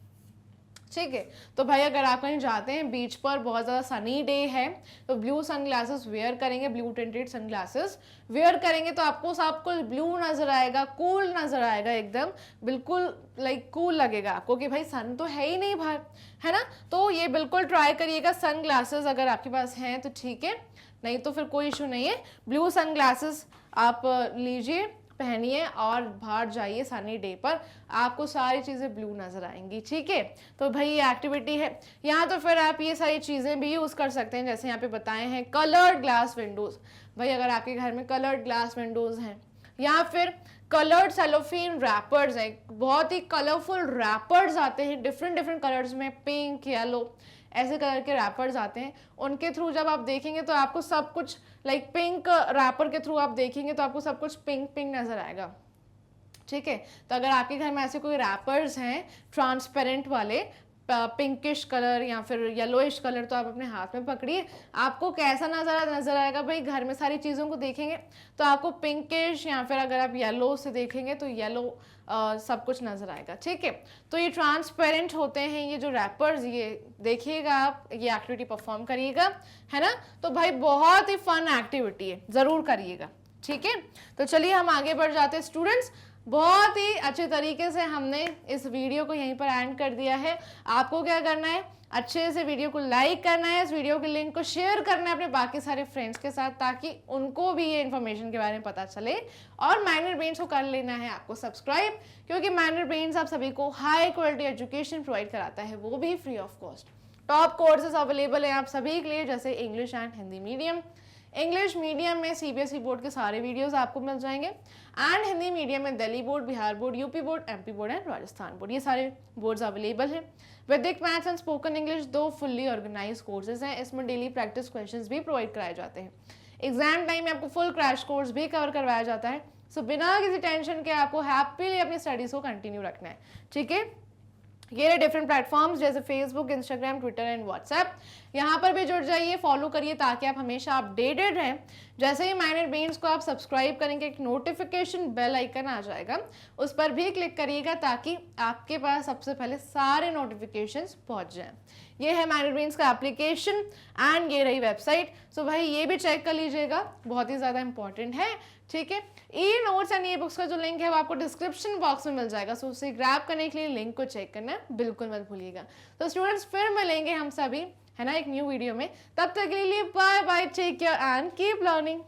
ठीक है। तो भाई अगर आप कहीं जाते हैं बीच पर, बहुत ज़्यादा सनी डे है, तो ब्लू सनग्लासेस वेयर करेंगे, ब्लू टिंटेड सनग्लासेस वेयर करेंगे तो आपको सब कुछ ब्लू नजर आएगा, कूल नजर आएगा, एकदम बिल्कुल लाइक कूल लगेगा आपको कि भाई सन तो है ही नहीं बाहर, है ना। तो ये बिल्कुल ट्राई करिएगा। सनग्लासेस अगर आपके पास हैं तो ठीक है, नहीं तो फिर कोई इशू नहीं है, ब्लू सनग्लासेस आप लीजिए, पहनिए और बाहर जाइए सनी डे पर, आपको सारी चीज़ें ब्लू नज़र आएंगी, ठीक है। तो भाई ये एक्टिविटी है। यहाँ तो फिर आप ये सारी चीज़ें भी यूज़ कर सकते हैं, जैसे यहाँ पे बताए हैं कलर्ड ग्लास विंडोज़। भाई अगर आपके घर में कलर्ड ग्लास विंडोज़ हैं, या फिर कलर्ड सेलोफेन रैपर्स हैं, बहुत ही कलरफुल रैपर्स आते हैं डिफरेंट डिफरेंट कलर्स में, पिंक, येलो, ऐसे कलर के रैपर्स आते हैं, उनके थ्रू जब आप देखेंगे तो आपको सब कुछ लाइक पिंक रैपर के थ्रू आप देखेंगे तो आपको सब कुछ पिंक पिंक नजर आएगा, ठीक है। तो अगर आपके घर में ऐसे कोई रैपर्स हैं ट्रांसपेरेंट वाले, पिंकिश कलर या फिर येलोइश कलर, तो आप अपने हाथ में पकड़िए, आपको कैसा नजर आएगा भाई, घर में सारी चीज़ों को देखेंगे तो आपको पिंकिश, या फिर अगर आप येलो से देखेंगे तो येलो सब कुछ नजर आएगा, ठीक है। तो ये ट्रांसपेरेंट होते हैं ये जो रैपर्स, ये देखिएगा आप, ये एक्टिविटी परफॉर्म करिएगा, है ना। तो भाई बहुत ही फन एक्टिविटी है, ज़रूर करिएगा, ठीक है। तो चलिए हम आगे बढ़ जाते हैं स्टूडेंट्स। बहुत ही अच्छे तरीके से हमने इस वीडियो को यहीं पर एंड कर दिया है। आपको क्या करना है, अच्छे से वीडियो को लाइक करना है, इस वीडियो के लिंक को शेयर करना है अपने बाकी सारे फ्रेंड्स के साथ, ताकि उनको भी ये इन्फॉर्मेशन के बारे में पता चले। और मैग्नेट ब्रेन्स को कर लेना है आपको सब्सक्राइब, क्योंकि मैग्नेट ब्रेन्स आप सभी को हाई क्वालिटी एजुकेशन प्रोवाइड कराता है, वो भी free of cost. Top courses available हैं आप सभी के लिए, जैसे English and Hindi medium. English medium में सीबीएसई बोर्ड के सारे वीडियोस आपको मिल जाएंगे, एंड हिंदी मीडियम में Delhi board, Bihar board, UP board, MP board and Rajasthan board, ये सारे बोर्ड्स अवेलेबल हैं। वैदिक maths and spoken English 2 fully organise courses हैं, इसमें डेली प्रैक्टिस क्वेश्चंस भी प्रोवाइड कराए जाते हैं। एग्जाम टाइम में आपको फुल क्रैश कोर्स भी कवर करवाया जाता है। सो बिना किसी टेंशन के आपको हैप्पीली अपनी स्टडीज को कंटिन्यू रखना है, ठीक है। ये रहे डिफरेंट प्लेटफॉर्म्स जैसे Facebook, Instagram, Twitter and WhatsApp. यहाँ पर भी जुड़ जाइए, फॉलो करिए ताकि आप हमेशा अपडेटेड रहें। जैसे ही माइंडेड ब्रेन्स को आप सब्सक्राइब करेंगे, एक नोटिफिकेशन बेल आइकन आ जाएगा, उस पर भी क्लिक करिएगा ताकि आपके पास सबसे पहले सारे नोटिफिकेशंस पहुँच जाएं। ये है माइंडेड ब्रेन्स का एप्लीकेशन एंड ये रही वेबसाइट। सो भाई ये भी चेक कर लीजिएगा, बहुत ही ज़्यादा इंपॉर्टेंट है, ठीक है। ई नोट्स एंड ई बुक्स का जो लिंक है वो आपको डिस्क्रिप्शन बॉक्स में मिल जाएगा, सो उसे ग्रैब करने के लिए लिंक को चेक करना बिल्कुल मत भूलिएगा। तो स्टूडेंट्स फिर मिलेंगे हम सभी, है ना, एक न्यू वीडियो में। तब तक के लिए bye bye, take care and keep learning.